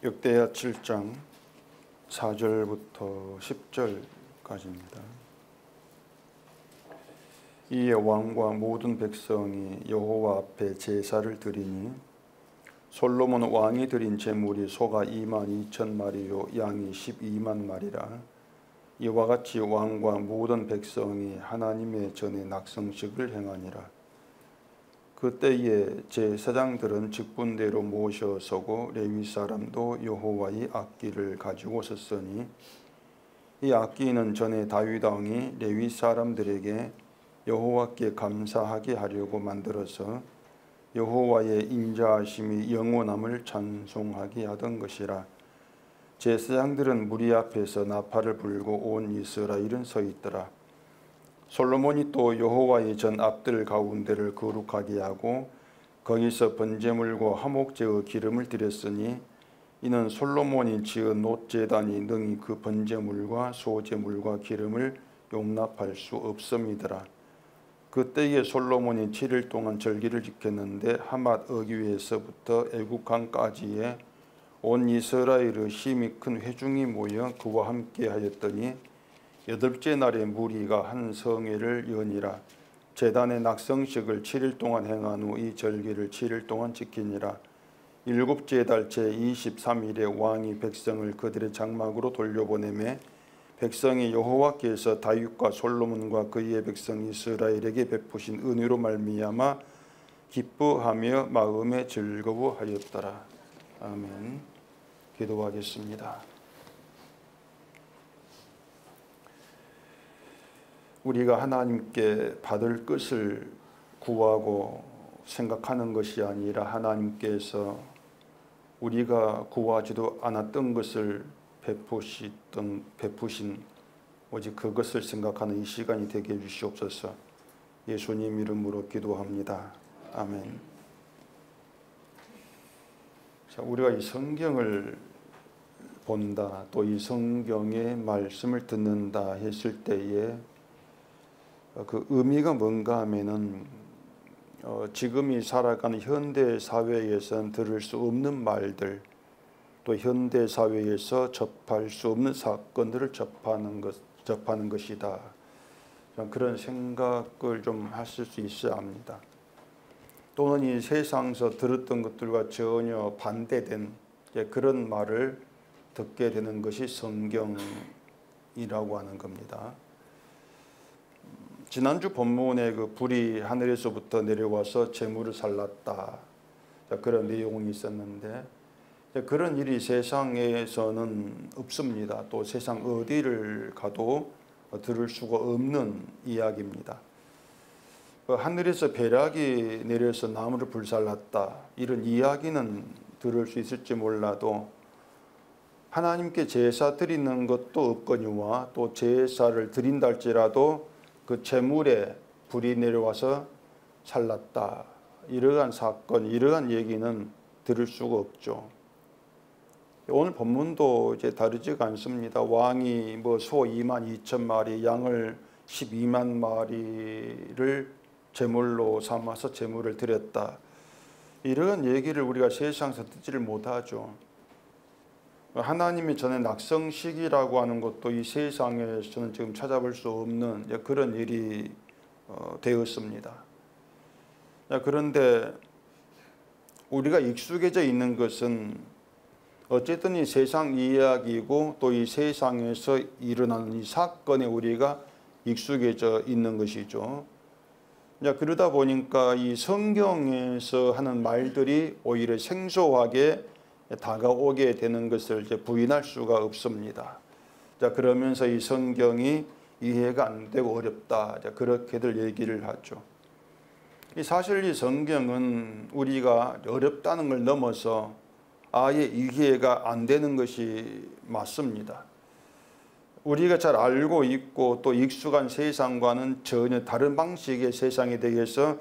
역대하 7장 4절부터 10절까지입니다. 이에 왕과 모든 백성이 여호와 앞에 제사를 드리니 솔로몬 왕이 드린 제물이 소가 22,000마리요 양이 12만 마리라. 이와 같이 왕과 모든 백성이 하나님의 전에 낙성식을 행하니라. 그때에 제사장들은 직분대로 모셔서고 레위 사람도 여호와의 악기를 가지고 섰으니 이 악기는 전에 다윗 왕이 레위 사람들에게 여호와께 감사하게 하려고 만들어서 여호와의 인자하심이 영원함을 찬송하게 하던 것이라. 제사장들은 무리 앞에서 나팔을 불고 온 이스라엘은 서 있더라. 솔로몬이 또 여호와의 전 앞들 가운데를 거룩하게 하고 거기서 번제물과 화목제의 기름을 드렸으니 이는 솔로몬이 지은 놋제단이 능히 그 번제물과 소제물과 기름을 용납할 수 없음이더라. 그때에 솔로몬이 7일 동안 절기를 지켰는데 하맛 어귀에서부터 애국강까지에 온 이스라엘의 힘이 큰 회중이 모여 그와 함께 하였더니 8째 날에 무리가 한 성회를 여니라. 제단의 낙성식을 7일 동안 행한 후 이 절기를 7일 동안 지키니라. 7째 달 제23일에 왕이 백성을 그들의 장막으로 돌려보내매 백성이 여호와께서 다윗과 솔로몬과 그의 백성 이스라엘에게 베푸신 은혜로 말미암아 기뻐하며 마음에 즐거워하였더라. 아멘. 기도하겠습니다. 우리가 하나님께 받을 것을 구하고 생각하는 것이 아니라 하나님께서 우리가 구하지도 않았던 것을 베푸신 오직 그것을 생각하는 이 시간이 되게 해주시옵소서. 예수님 이름으로 기도합니다. 아멘. 자, 우리가 이 성경을 본다, 또 이 성경의 말씀을 듣는다 했을 때에 그 의미가 뭔가 하면은 지금이 살아가는 현대 사회에서는 들을 수 없는 말들, 또 현대 사회에서 접할 수 없는 사건들을 접하는 것이다. 그런 생각을 좀 하실 수 있어야 합니다. 또는 이 세상에서 들었던 것들과 전혀 반대된 그런 말을 듣게 되는 것이 성경이라고 하는 겁니다. 지난주 본문에 그 불이 하늘에서부터 내려와서 재물을 살랐다, 그런 내용이 있었는데 그런 일이 세상에서는 없습니다. 또 세상 어디를 가도 들을 수가 없는 이야기입니다. 하늘에서 벼락이 내려서 나무를 불살랐다, 이런 이야기는 들을 수 있을지 몰라도 하나님께 제사 드리는 것도 없거니와 또 제사를 드린다 할지라도 그 제물에 불이 내려와서 살랐다, 이러한 사건, 이러한 얘기는 들을 수가 없죠. 오늘 본문도 이제 다르지가 않습니다. 왕이 소 22,000마리, 양을 12만 마리를 제물로 삼아서 제물을 드렸다, 이러한 얘기를 우리가 세상에서 듣지를 못하죠. 하나님이 전에 낙성식이라고 하는 것도 이 세상에서는 지금 찾아볼 수 없는 그런 일이 되었습니다. 그런데 우리가 익숙해져 있는 것은 어쨌든 이 세상 이야기이고 또 이 세상에서 일어나는 이 사건에 우리가 익숙해져 있는 것이죠. 그러다 보니까 이 성경에서 하는 말들이 오히려 생소하게 다가오게 되는 것을 부인할 수가 없습니다. 그러면서 이 성경이 이해가 안 되고 어렵다, 그렇게들 얘기를 하죠. 사실 이 성경은 우리가 어렵다는 걸 넘어서 아예 이해가 안 되는 것이 맞습니다. 우리가 잘 알고 있고 또 익숙한 세상과는 전혀 다른 방식의 세상에 대해서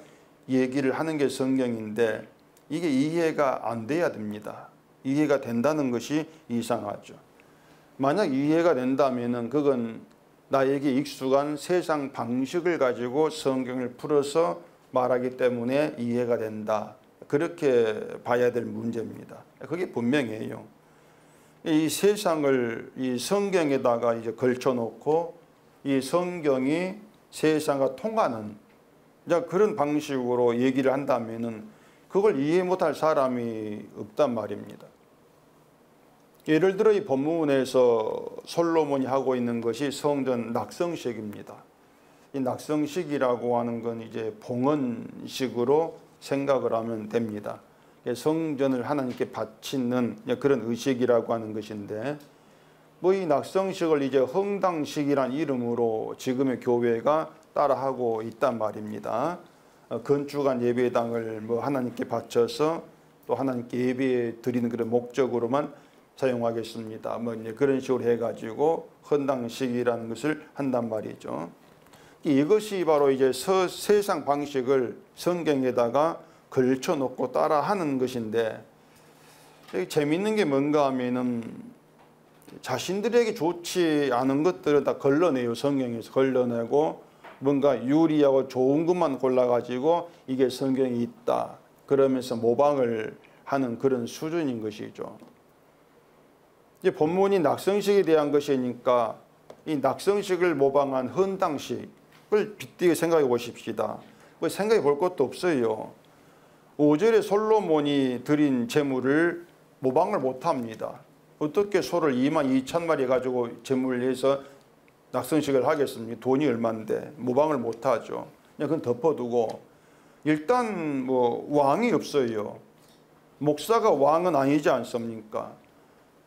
얘기를 하는 게 성경인데 이게 이해가 안 돼야 됩니다. 이해가 된다는 것이 이상하죠. 만약 이해가 된다면 그건 나에게 익숙한 세상 방식을 가지고 성경을 풀어서 말하기 때문에 이해가 된다, 그렇게 봐야 될 문제입니다. 그게 분명해요. 이 세상을 이 성경에다가 이제 걸쳐놓고 이 성경이 세상과 통하는 그런 방식으로 얘기를 한다면은 그걸 이해 못할 사람이 없단 말입니다. 예를 들어 이 본문에서 솔로몬이 하고 있는 것이 성전 낙성식입니다. 이 낙성식이라고 하는 건 이제 봉헌식으로 생각을 하면 됩니다. 성전을 하나님께 바치는 그런 의식이라고 하는 것인데, 뭐 이 낙성식을 이제 헌당식이란 이름으로 지금의 교회가 따라하고 있단 말입니다. 건축한 예배당을 뭐 하나님께 바쳐서 또 하나님께 예배 드리는 그런 목적으로만 사용하겠습니다. 뭐 이제 그런 식으로 해가지고 헌당식이라는 것을 한단 말이죠. 이것이 바로 이제 세상 방식을 성경에다가 걸쳐놓고 따라하는 것인데, 재밌는 게 뭔가 하면은 자신들에게 좋지 않은 것들을 다 걸러내요. 성경에서 걸러내고 뭔가 유리하고 좋은 것만 골라가지고 이게 성경에 있다 그러면서 모방을 하는 그런 수준인 것이죠. 이제 본문이 낙성식에 대한 것이니까 이 낙성식을 모방한 헌당식을 빗대어 생각해 보십시다. 생각해 볼 것도 없어요. 5절에 솔로몬이 드린 제물을 모방을 못합니다. 어떻게 소를 22,000마리 가지고 제물을 해서 낙성식을 하겠습니까? 돈이 얼마인데 모방을 못하죠. 그냥 그건 덮어두고, 일단 뭐 왕이 없어요. 목사가 왕은 아니지 않습니까?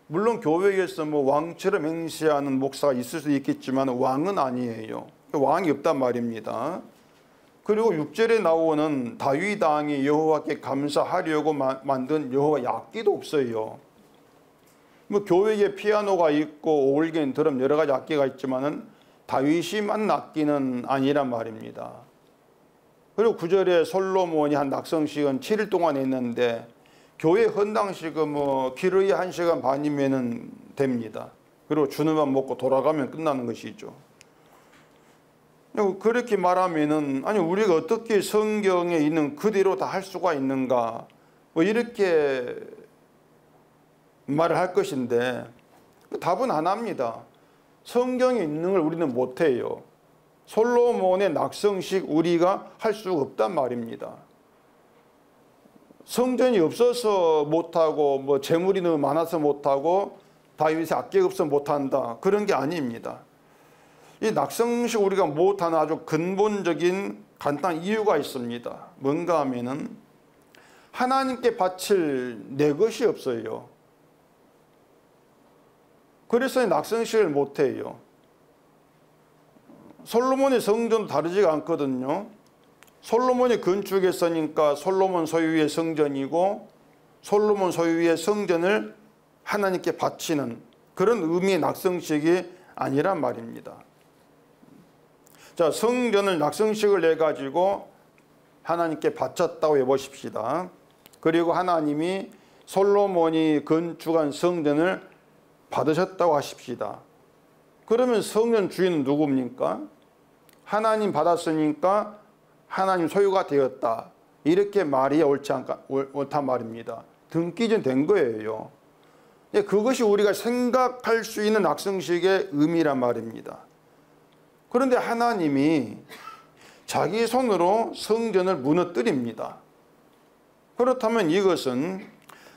물론 교회에서 뭐 왕처럼 행세하는 목사가 있을 수도 있겠지만 왕은 아니에요. 왕이 없단 말입니다. 그리고 6절에 나오는 다윗 왕이 여호와께 감사하려고 만든 여호와 악기도 없어요. 뭐 교회에 피아노가 있고 오글겐, 드럼 여러 가지 악기가 있지만은 다윗이 만든 악기는 아니란 말입니다. 그리고 9절에 솔로몬이 한 낙성식은 7일 동안 했는데 교회 헌당식은 뭐 길어야 1시간 반이면은 됩니다. 그리고 주는 밥 먹고 돌아가면 끝나는 것이죠. 그렇게 말하면은 아니 우리가 어떻게 성경에 있는 그대로 다 할 수가 있는가 뭐 이렇게 말을 할 것인데, 답은 하나입니다. 성경에 있는 걸 우리는 못해요. 솔로몬의 낙성식 우리가 할 수가 없단 말입니다. 성전이 없어서 못하고 뭐 재물이 너무 많아서 못하고 다윗의 악기가 없어서 못한다 그런 게 아닙니다. 이 낙성식 우리가 못하는 아주 근본적인 간단한 이유가 있습니다. 뭔가 하면은 하나님께 바칠 내 것이 없어요. 그래서 낙성식을 못해요. 솔로몬의 성전도 다르지가 않거든요. 솔로몬이 건축했으니까 솔로몬 소유의 성전이고 솔로몬 소유의 성전을 하나님께 바치는 그런 의미의 낙성식이 아니란 말입니다. 자, 성전을 낙성식을 내가지고 하나님께 바쳤다고 해보십시다. 그리고 하나님이 솔로몬이 건축한 성전을 받으셨다고 하십시다. 그러면 성전 주인은 누굽니까? 하나님 받았으니까 하나님 소유가 되었다. 이렇게 말이 옳단 말입니다. 등기전 된 거예요. 그것이 우리가 생각할 수 있는 낙성식의 의미란 말입니다. 그런데 하나님이 자기 손으로 성전을 무너뜨립니다. 그렇다면 이것은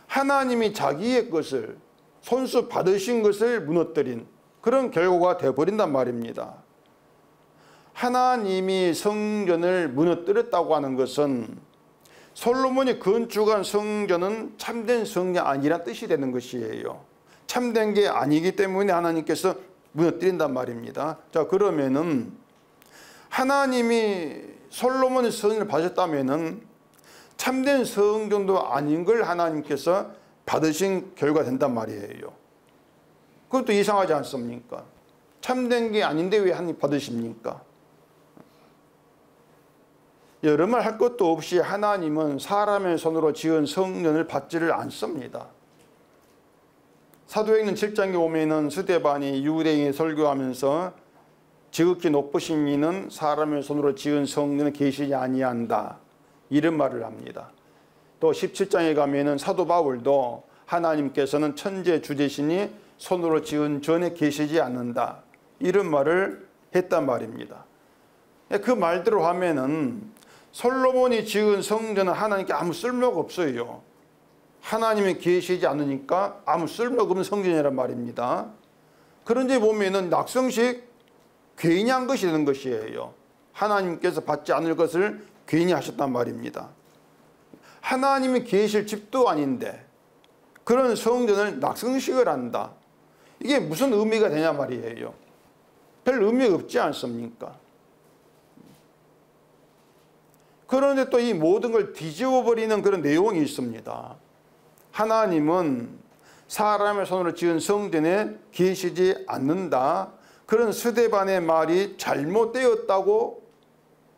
하나님이 자기의 것을 손수 받으신 것을 무너뜨린 그런 결과가 되어버린단 말입니다. 하나님이 성전을 무너뜨렸다고 하는 것은 솔로몬이 건축한 성전은 참된 성전이 아니란 뜻이 되는 것이에요. 참된 게 아니기 때문에 하나님께서 무너뜨린단 말입니다. 자, 그러면은 하나님이 솔로몬의 성전을 받으셨다면은 참된 성전도 아닌 걸 하나님께서 받으신 결과 된단 말이에요. 그것도 이상하지 않습니까? 참된 게 아닌데 왜 하나님 받으십니까? 여러 말 할 것도 없이 하나님은 사람의 손으로 지은 성전을 받지를 않습니다. 사도행전 7장에 보면은 스데반이 유대인에 설교하면서 지극히 높으신 이는 사람의 손으로 지은 성전을 계시지 아니한다 이런 말을 합니다. 또 17장에 가면은 사도 바울도 하나님께서는 천재 주제신이 손으로 지은 전에 계시지 않는다. 이런 말을 했단 말입니다. 그 말대로 하면은 솔로몬이 지은 성전은 하나님께 아무 쓸모가 없어요. 하나님이 계시지 않으니까 아무 쓸모가 없는 성전이란 말입니다. 그런데 보면은 낙성식 괜히 한 것이 되는 것이에요. 하나님께서 받지 않을 것을 괜히 하셨단 말입니다. 하나님이 계실 집도 아닌데 그런 성전을 낙성식을 한다. 이게 무슨 의미가 되냐 말이에요. 별 의미가 없지 않습니까? 그런데 또 이 모든 걸 뒤집어 버리는 그런 내용이 있습니다. 하나님은 사람의 손으로 지은 성전에 계시지 않는다. 그런 스데반의 말이 잘못되었다고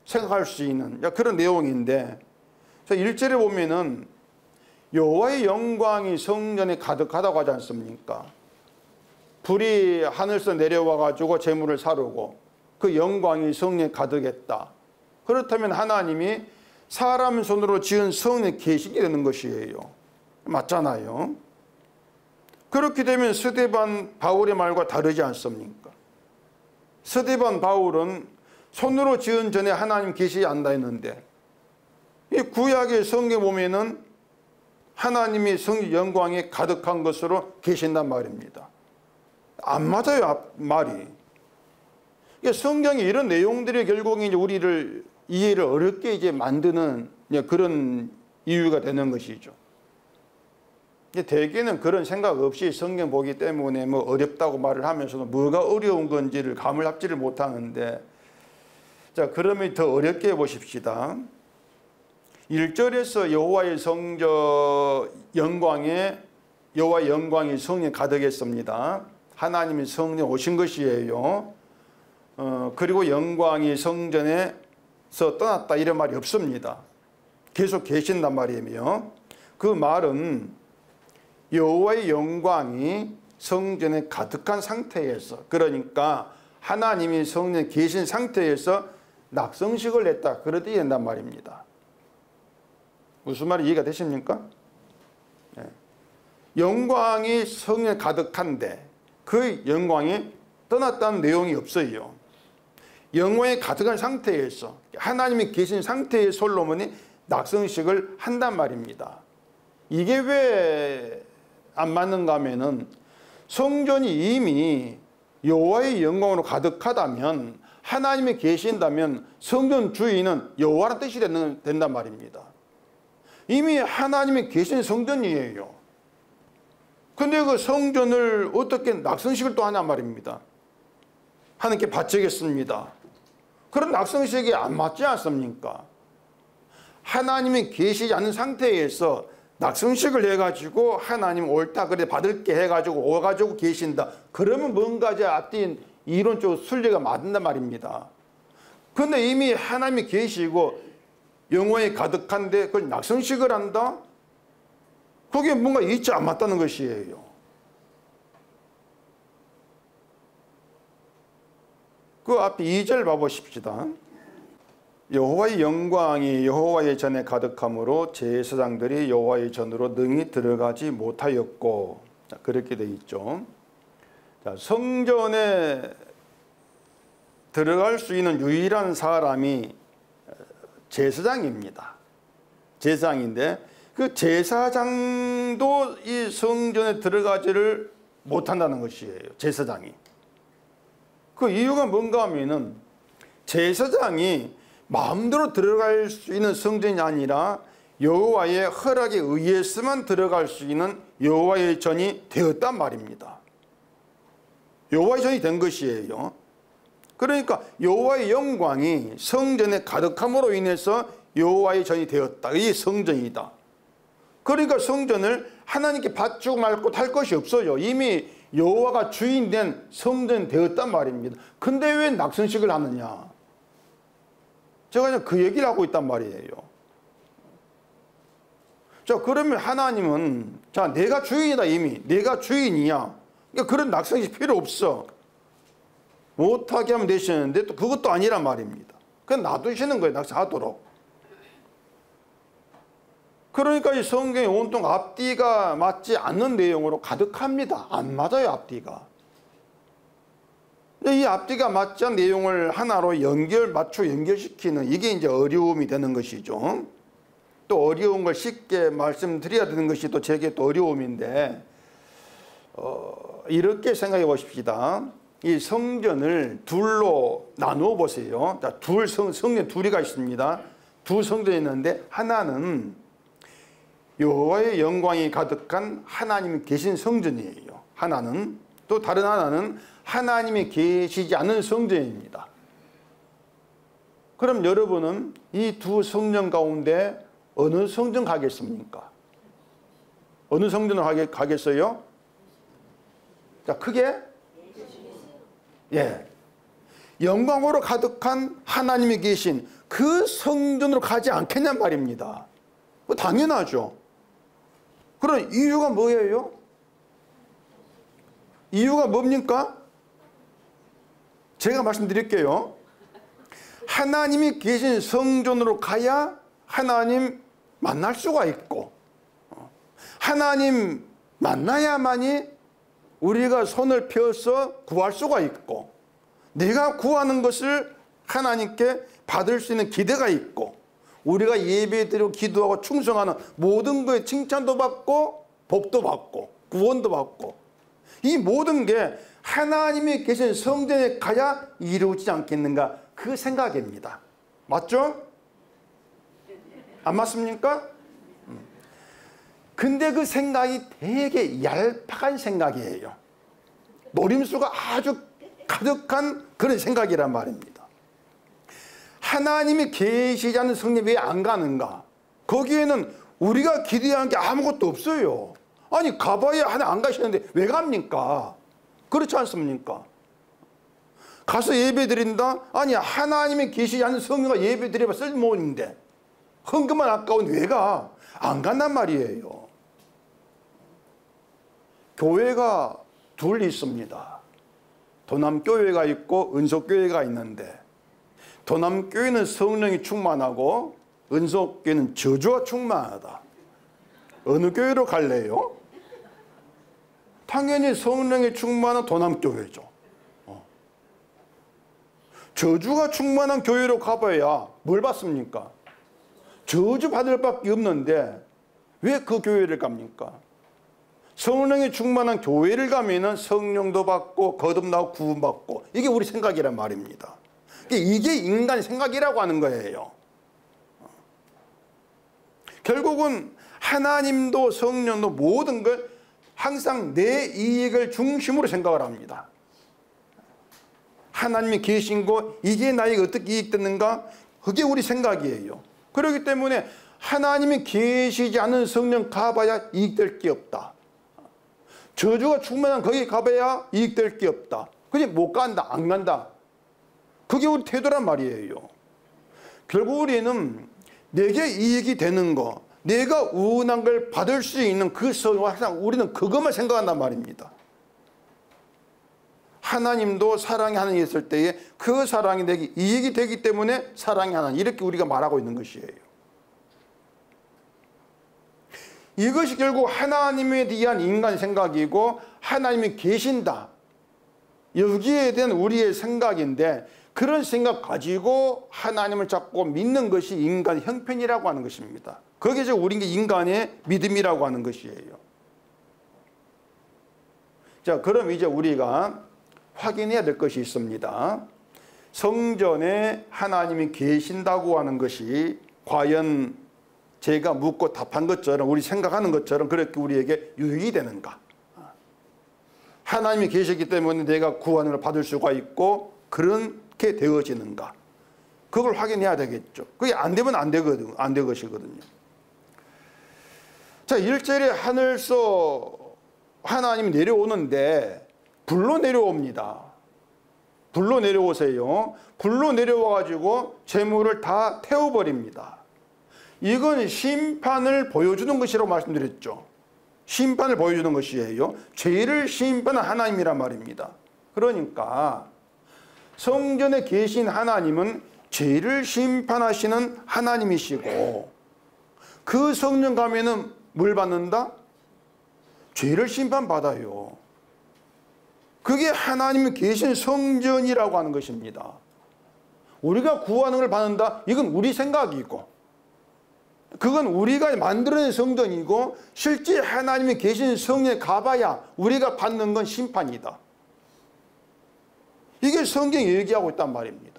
생각할 수 있는 그런 내용인데, 1절에 보면은 여호와의 영광이 성전에 가득하다고 하지 않습니까? 불이 하늘에서 내려와 가지고 재물을 사르고 그 영광이 성전에 가득했다. 그렇다면 하나님이 사람 손으로 지은 성전에 계시게 되는 것이에요. 맞잖아요. 그렇게 되면 스데반 바울의 말과 다르지 않습니까? 스데반 바울은 손으로 지은 전에 하나님 계시지 않는다 했는데, 이 구약의 성경에 보면은 하나님이 성전 영광에 가득한 것으로 계신단 말입니다. 안 맞아요, 말이. 성경에 이런 내용들이 결국 이제 우리를 이해를 어렵게 이제 만드는 그런 이유가 되는 것이죠. 대개는 그런 생각 없이 성경 보기 때문에 뭐 어렵다고 말을 하면서도 뭐가 어려운 건지를 감을 잡지를 못하는데, 자, 그러면 더 어렵게 해보십시다. 1절에서 여호와의 성전 영광에 여호와의 영광이 성전에 가득했습니다. 하나님이 성전에 오신 것이에요. 그리고 영광이 성전에서 떠났다 이런 말이 없습니다. 계속 계신단 말이에요. 그 말은 여호와의 영광이 성전에 가득한 상태에서, 그러니까 하나님이 성전에 계신 상태에서 낙성식을 했다, 그렇게 된단 말입니다. 무슨 말이 이해가 되십니까? 네. 영광이 성전에 가득한데 그 영광이 떠났다는 내용이 없어요. 영광이 가득한 상태에서, 하나님이 계신 상태의 솔로몬이 낙성식을 한단 말입니다. 이게 왜 안 맞는가 하면은 성전이 이미 여호와의 영광으로 가득하다면, 하나님이 계신다면 성전 주인은 여호와라는 뜻이 된단 말입니다. 이미 하나님이 계신 성전이에요. 근데 그 성전을 어떻게 낙성식을 또 하냐 말입니다. 하나님께 바치겠습니다. 그런 낙성식이 안 맞지 않습니까? 하나님이 계시지 않은 상태에서 낙성식을 해가지고 하나님 옳다 그래 받을게 해가지고 오가지고 계신다. 그러면 뭔가 이제 앞뒤 이론적으로 순리가 맞는단 말입니다. 근데 이미 하나님이 계시고 영광이 가득한데 그걸 낙성식을 한다? 그게 뭔가 이치 안 맞다는 것이에요. 그 앞에 2절 봐보십시다. 여호와의 영광이 여호와의 전에 가득함으로 제사장들이 여호와의 전으로 능히 들어가지 못하였고, 자, 그렇게 돼 있죠. 자, 성전에 들어갈 수 있는 유일한 사람이 제사장입니다. 제사장인데 그 제사장도 이 성전에 들어가지를 못한다는 것이에요. 제사장이. 그 이유가 뭔가 하면은 제사장이 마음대로 들어갈 수 있는 성전이 아니라 여호와의 허락에 의해서만 들어갈 수 있는 여호와의 전이 되었단 말입니다. 여호와의 전이 된 것이에요. 그러니까 여호와의 영광이 성전에 가득함으로 인해서 여호와의 전이 되었다. 이게 성전이다. 그러니까 성전을 하나님께 바치고 말고 탈 것이 없어요. 이미 여호와가 주인된 성전이 되었단 말입니다. 근데 왜 낙성식을 하느냐? 제가 그냥 그 얘기를 하고 있단 말이에요. 자, 그러면 하나님은, 자, 내가 주인이다, 이미. 내가 주인이야. 그러니까 그런 낙성식 필요 없어. 못하게 하면 되시는데 또 그것도 아니란 말입니다. 그냥 놔두시는 거예요, 낙성하도록. 그러니까 이 성경이 온통 앞뒤가 맞지 않는 내용으로 가득합니다. 안 맞아요, 앞뒤가. 이 앞뒤가 맞지 않은 내용을 하나로 맞춰 연결시키는 이게 이제 어려움이 되는 것이죠. 또 어려운 걸 쉽게 말씀드려야 되는 것이 또 제게 또 어려움인데, 이렇게 생각해 보십시다. 이 성전을 둘로 나누어 보세요. 자, 성전 둘이가 있습니다. 두 성전이 있는데 하나는 여호와의 영광이 가득한 하나님이 계신 성전이에요. 하나는, 또 다른 하나는 하나님이 계시지 않은 성전입니다. 그럼 여러분은 이 두 성전 가운데 어느 성전 가겠습니까? 어느 성전을 가겠어요? 자, 크게? 예. 영광으로 가득한 하나님이 계신 그 성전으로 가지 않겠냔 말입니다. 당연하죠. 그럼 이유가 뭐예요? 이유가 뭡니까? 제가 말씀드릴게요. 하나님이 계신 성전으로 가야 하나님 만날 수가 있고, 하나님 만나야만이 우리가 손을 펴서 구할 수가 있고, 내가 구하는 것을 하나님께 받을 수 있는 기대가 있고, 우리가 예배드리고 기도하고 충성하는 모든 거에 칭찬도 받고 복도 받고 구원도 받고, 이 모든 게 하나님이 계신 성전에 가야 이루어지지 않겠는가, 그 생각입니다. 맞죠? 안 맞습니까? 근데 그 생각이 되게 얄팍한 생각이에요. 노림수가 아주 가득한 그런 생각이란 말입니다. 하나님이 계시지 않는 성전에 왜 안 가는가? 거기에는 우리가 기대한 게 아무것도 없어요. 아니, 가봐야 하나 안 가시는데 왜 갑니까? 그렇지 않습니까? 가서 예배 드린다? 아니, 하나님이 계시지 않는 성전에 예배 드려봐 쓸모없는데 헌금만 아까운데 왜 가? 안 간단 말이에요. 교회가 둘 있습니다. 도남교회가 있고 은속교회가 있는데, 도남교회는 성령이 충만하고 은속교회는 저주가 충만하다. 어느 교회로 갈래요? 당연히 성령이 충만한 도남교회죠. 저주가 충만한 교회로 가봐야 뭘 받습니까? 저주 받을 밖에 없는데 왜 그 교회를 갑니까? 성령이 충만한 교회를 가면은 성령도 받고 거듭나고 구원받고, 이게 우리 생각이란 말입니다. 이게 인간의 생각이라고 하는 거예요. 결국은 하나님도 성령도 모든 걸 항상 내 이익을 중심으로 생각을 합니다. 하나님이 계신 거, 이게 나에게 어떻게 이익됐는가? 그게 우리 생각이에요. 그렇기 때문에 하나님이 계시지 않은 성령 가봐야 이익될 게 없다. 저주가 충만한 거기 가봐야 이익될 게 없다. 그냥 못 간다, 안 간다. 그게 우리 태도란 말이에요. 결국 우리는 내게 이익이 되는 거, 내가 우운한 걸 받을 수 있는 그 성령, 항상 우리는 그것만 생각한단 말입니다. 하나님도 사랑의 하나님이 있을 때에 그 사랑이 내게 이익이 되기 때문에 사랑의 하나님, 이렇게 우리가 말하고 있는 것이에요. 이것이 결국 하나님에 대한 인간의 생각이고, 하나님이 계신다, 여기에 대한 우리의 생각인데, 그런 생각 가지고 하나님을 잡고 믿는 것이 인간의 형편이라고 하는 것입니다. 그게 이제 우리 인간의 믿음이라고 하는 것이에요. 자, 그럼 이제 우리가 확인해야 될 것이 있습니다. 성전에 하나님이 계신다고 하는 것이 과연 제가 묻고 답한 것처럼, 우리 생각하는 것처럼 그렇게 우리에게 유익이 되는가? 하나님이 계시기 때문에 내가 구원을 받을 수가 있고 그렇게 되어지는가? 그걸 확인해야 되겠죠. 그게 안 되면 안 되거든요. 안 될 것이거든요. 자, 일절에 하늘서 하나님이 내려오는데 불로 내려옵니다. 불로 내려오세요. 불로 내려와가지고 재물을 다 태워버립니다. 이건 심판을 보여주는 것이라고 말씀드렸죠. 심판을 보여주는 것이에요. 죄를 심판하는 하나님이란 말입니다. 그러니까 성전에 계신 하나님은 죄를 심판하시는 하나님이시고, 그 성령 가면은 뭘 받는다? 죄를 심판받아요. 그게 하나님이 계신 성전이라고 하는 것입니다. 우리가 구하는 걸 받는다? 이건 우리 생각이고, 그건 우리가 만들어낸 성전이고, 실제 하나님이 계신 성전에 가봐야 우리가 받는 건 심판이다. 이게 성경이 얘기하고 있단 말입니다.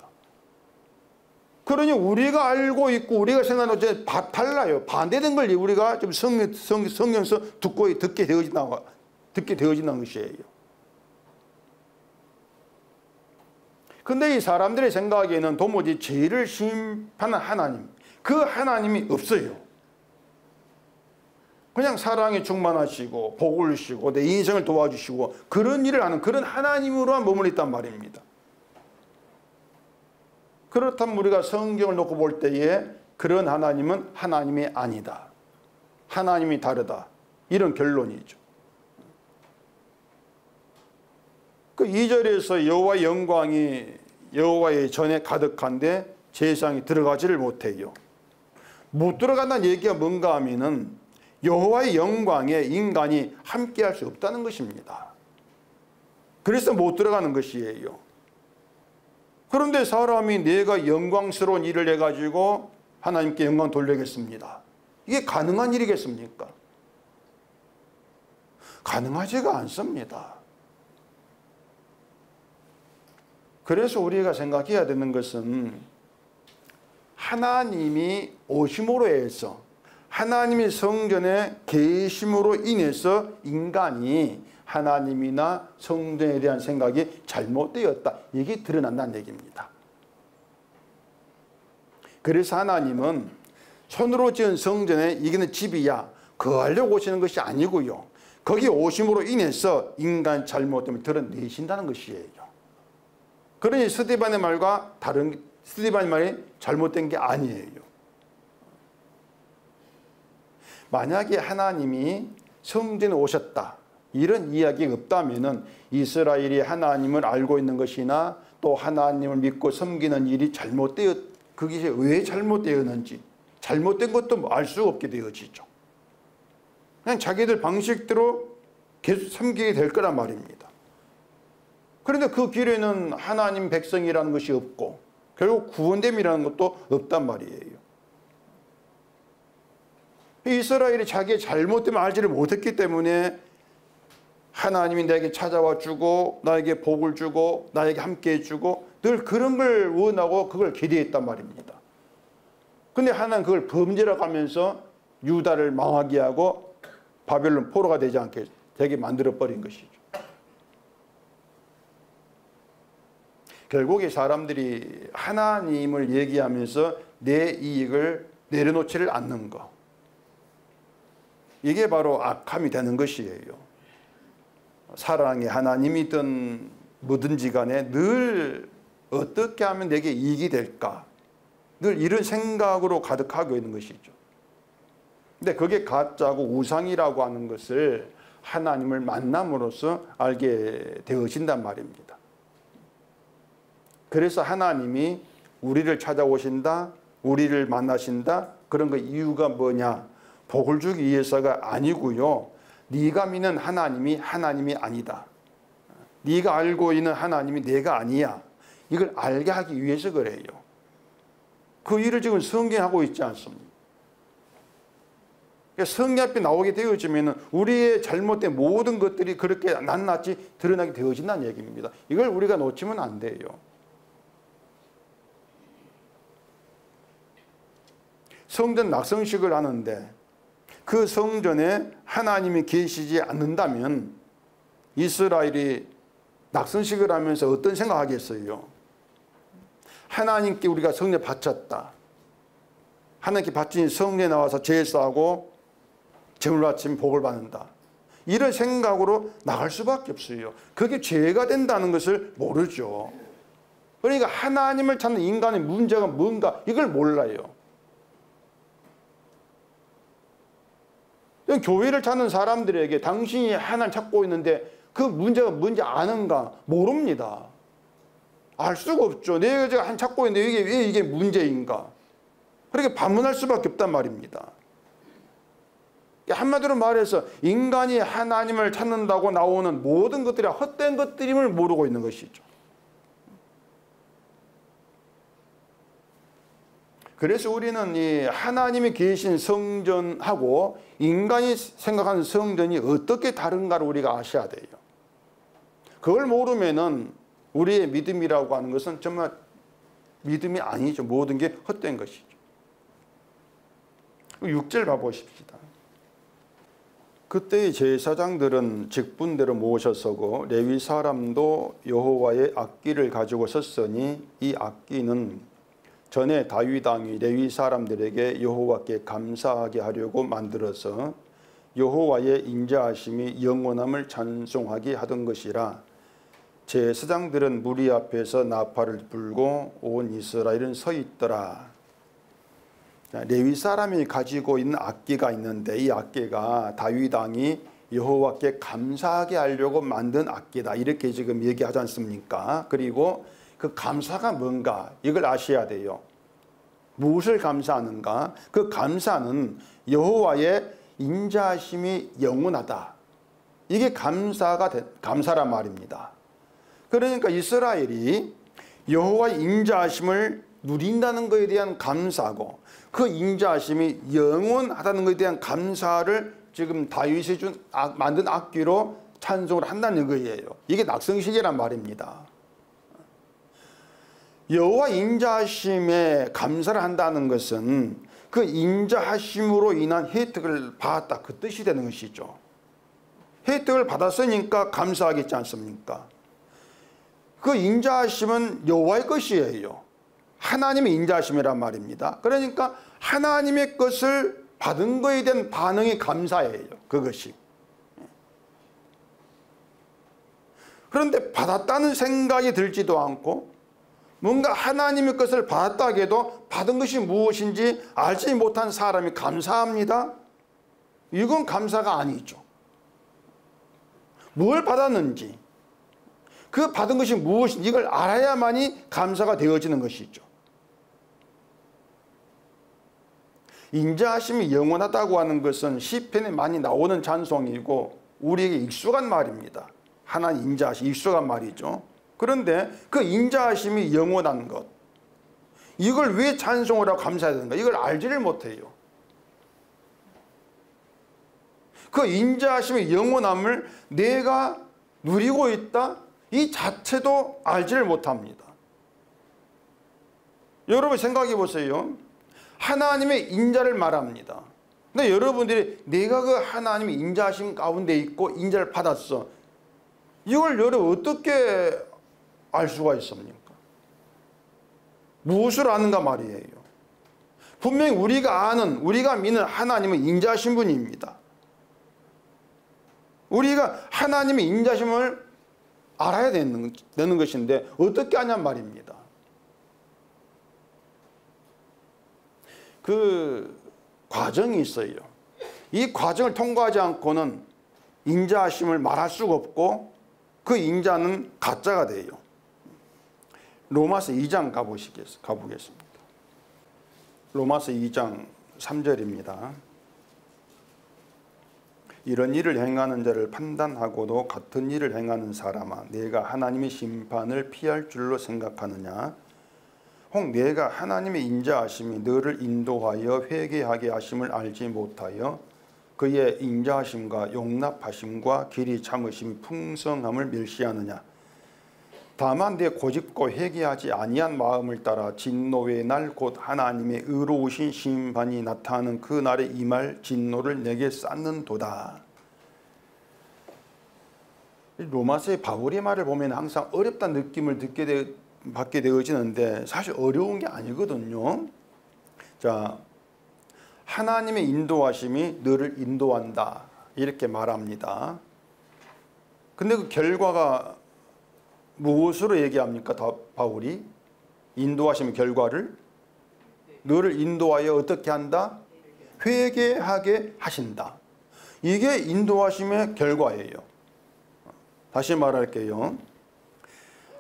그러니 우리가 알고 있고 우리가 생각하는 것은 달라요. 반대된 걸 우리가 좀 성경에서 듣게 되어진다는 것이에요. 근데 이 사람들의 생각에는 도무지 죄를 심판하는 하나님, 그 하나님이 없어요. 그냥 사랑에 충만하시고 복을 주시고 내 인생을 도와주시고 그런 일을 하는 그런 하나님으로만 머물러 있단 말입니다. 그렇다면 우리가 성경을 놓고 볼 때에 그런 하나님은 하나님이 아니다. 하나님이 다르다. 이런 결론이죠. 그 2절에서 여호와의 영광이 여호와의 전에 가득한데 세상에 들어가지를 못해요. 못 들어간다는 얘기가 뭔가 하면은 여호와의 영광에 인간이 함께할 수 없다는 것입니다. 그래서 못 들어가는 것이에요. 그런데 사람이 내가 영광스러운 일을 해가지고 하나님께 영광 돌리겠습니다. 이게 가능한 일이겠습니까? 가능하지가 않습니다. 그래서 우리가 생각해야 되는 것은 하나님이 오심으로 해서 하나님의 성전에 계심으로 인해서 인간이 하나님이나 성전에 대한 생각이 잘못되었다. 이게 드러난다는 얘기입니다. 그래서 하나님은 손으로 지은 성전에 이게는 집이야 거하려고 오시는 것이 아니고요. 거기 오심으로 인해서 인간 잘못됨을 드러내신다는 것이에요. 그러니 스데반의 말과 다른 스데반의 말이 잘못된 게 아니에요. 만약에 하나님이 성전에 오셨다 이런 이야기가 없다면은 이스라엘이 하나님을 알고 있는 것이나 또 하나님을 믿고 섬기는 일이 그게 왜 잘못되었는지 잘못된 것도 알 수 없게 되어지죠. 그냥 자기들 방식대로 계속 섬기게 될 거란 말입니다. 그런데 그 길에는 하나님 백성이라는 것이 없고 결국 구원됨이라는 것도 없단 말이에요. 이스라엘이 자기의 잘못됨을 알지를 못했기 때문에 하나님이 나에게 찾아와 주고 나에게 복을 주고 나에게 함께 해주고 늘 그런 걸 원하고 그걸 기대했단 말입니다. 근데 하나는 그걸 범죄라고 하면서 유다를 망하게 하고 바벨론 포로가 되지 않게 되게 만들어버린 것이죠. 결국에 사람들이 하나님을 얘기하면서 내 이익을 내려놓지를 않는 것, 이게 바로 악함이 되는 것이에요. 사랑의 하나님이든 뭐든지 간에 늘 어떻게 하면 내게 이익이 될까, 늘 이런 생각으로 가득하고 있는 것이죠. 근데 그게 가짜고 우상이라고 하는 것을 하나님을 만남으로써 알게 되어진단 말입니다. 그래서 하나님이 우리를 찾아오신다, 우리를 만나신다, 그런 그 이유가 뭐냐? 복을 주기 위해서가 아니고요. 네가 믿는 하나님이 하나님이 아니다. 네가 알고 있는 하나님이 내가 아니야. 이걸 알게 하기 위해서 그래요. 그 일을 지금 성경에 하고 있지 않습니까? 성경 앞에 나오게 되어지면 우리의 잘못된 모든 것들이 그렇게 낱낱이 드러나게 되어진다는 얘기입니다. 이걸 우리가 놓치면 안 돼요. 성전 낙성식을 하는데 그 성전에 하나님이 계시지 않는다면 이스라엘이 낙성식을 하면서 어떤 생각하겠어요? 하나님께 우리가 성전 바쳤다. 하나님께 바친 성전에 나와서 제사하고 제물 바치면 복을 받는다. 이런 생각으로 나갈 수밖에 없어요. 그게 죄가 된다는 것을 모르죠. 그러니까 하나님을 찾는 인간의 문제가 뭔가 이걸 몰라요. 교회를 찾는 사람들에게 당신이 하나님을 찾고 있는데 그 문제가 뭔지 아는가? 모릅니다. 알 수가 없죠. 내가 하나님 찾고 있는데 왜 이게 문제인가? 그렇게 반문할 수밖에 없단 말입니다. 한마디로 말해서 인간이 하나님을 찾는다고 나오는 모든 것들이 헛된 것들임을 모르고 있는 것이죠. 그래서 우리는 이 하나님이 계신 성전하고 인간이 생각하는 성전이 어떻게 다른가를 우리가 아셔야 돼요. 그걸 모르면은 우리의 믿음이라고 하는 것은 정말 믿음이 아니죠. 모든 게 헛된 것이죠. 6절 봐보십시다. 그때의 제사장들은 직분대로 모셔서고 레위 사람도 여호와의 악기를 가지고 섰으니 이 악기는 전에 다윗 왕이 레위 사람들에게 여호와께 감사하게 하려고 만들어서 여호와의 인자하심이 영원함을 찬송하게 하던 것이라. 제사장들은 무리 앞에서 나팔을 불고 온 이스라엘은 서 있더라. 레위 사람이 가지고 있는 악기가 있는데 이 악기가 다윗 왕이 여호와께 감사하게 하려고 만든 악기다. 이렇게 지금 얘기하지 않습니까? 그리고 그 감사가 뭔가 이걸 아셔야 돼요. 무엇을 감사하는가? 그 감사는 여호와의 인자하심이 영원하다. 이게 감사란 말입니다. 그러니까 이스라엘이 여호와의 인자하심을 누린다는 것에 대한 감사고 그 인자하심이 영원하다는 것에 대한 감사를 지금 다윗이 만든 악기로 찬송을 한다는 거예요. 이게 낙성식이란 말입니다. 여호와 인자하심에 감사를 한다는 것은 그 인자하심으로 인한 혜택을 받았다, 그 뜻이 되는 것이죠. 혜택을 받았으니까 감사하겠지 않습니까? 그 인자하심은 여호와의 것이에요. 하나님의 인자하심이란 말입니다. 그러니까 하나님의 것을 받은 것에 대한 반응이 감사예요. 그것이. 그런데 받았다는 생각이 들지도 않고 뭔가 하나님의 것을 받았다 해도 받은 것이 무엇인지 알지 못한 사람이 감사합니다. 이건 감사가 아니죠. 뭘 받았는지 그 받은 것이 무엇인지 이걸 알아야만이 감사가 되어지는 것이죠. 인자하심이 영원하다고 하는 것은 시편에 많이 나오는 찬송이고 우리에게 익숙한 말입니다. 하나님 인자하심 익숙한 말이죠. 그런데 그 인자하심이 영원한 것, 이걸 왜 찬송을 하고 감사해야 되는가? 이걸 알지를 못해요. 그 인자하심의 영원함을 내가 누리고 있다? 이 자체도 알지를 못합니다. 여러분 생각해 보세요. 하나님의 인자를 말합니다. 근데 여러분들이 내가 그 하나님의 인자하심 가운데 있고 인자를 받았어. 이걸 여러분 어떻게 알 수가 있습니까? 무엇을 아는가 말이에요. 분명히 우리가 믿는 하나님은 인자하신 분입니다. 우리가 하나님의 인자심을 알아야 되는 것인데 어떻게 하냔 말입니다. 그 과정이 있어요. 이 과정을 통과하지 않고는 인자하심을 말할 수가 없고 그 인자는 가짜가 돼요. 로마서 2장 가보겠습니다. 로마서 2장 3절입니다. 이런 일을 행하는 자를 판단하고도 같은 일을 행하는 사람아, 내가 하나님의 심판을 피할 줄로 생각하느냐? 혹 내가 하나님의 인자하심이 너를 인도하여 회개하게 하심을 알지 못하여 그의 인자하심과 용납하심과 길이 참으심이 풍성함을 멸시하느냐? 다만 내 고집고 회개하지 아니한 마음을 따라 진노의 날 곧 하나님의 의로우신 심판이 나타나는 그 날에 임할 진노를 내게 쌓는도다. 로마서의 바울의 말을 보면 항상 어렵다는 느낌을 받게 되어지는데 사실 어려운 게 아니거든요. 자, 하나님의 인도하심이 너를 인도한다 이렇게 말합니다. 근데 그 결과가 무엇으로 얘기합니까? 바울이 인도하심의 결과를 너를 인도하여 어떻게 한다? 회개하게 하신다. 이게 인도하심의 결과예요. 다시 말할게요.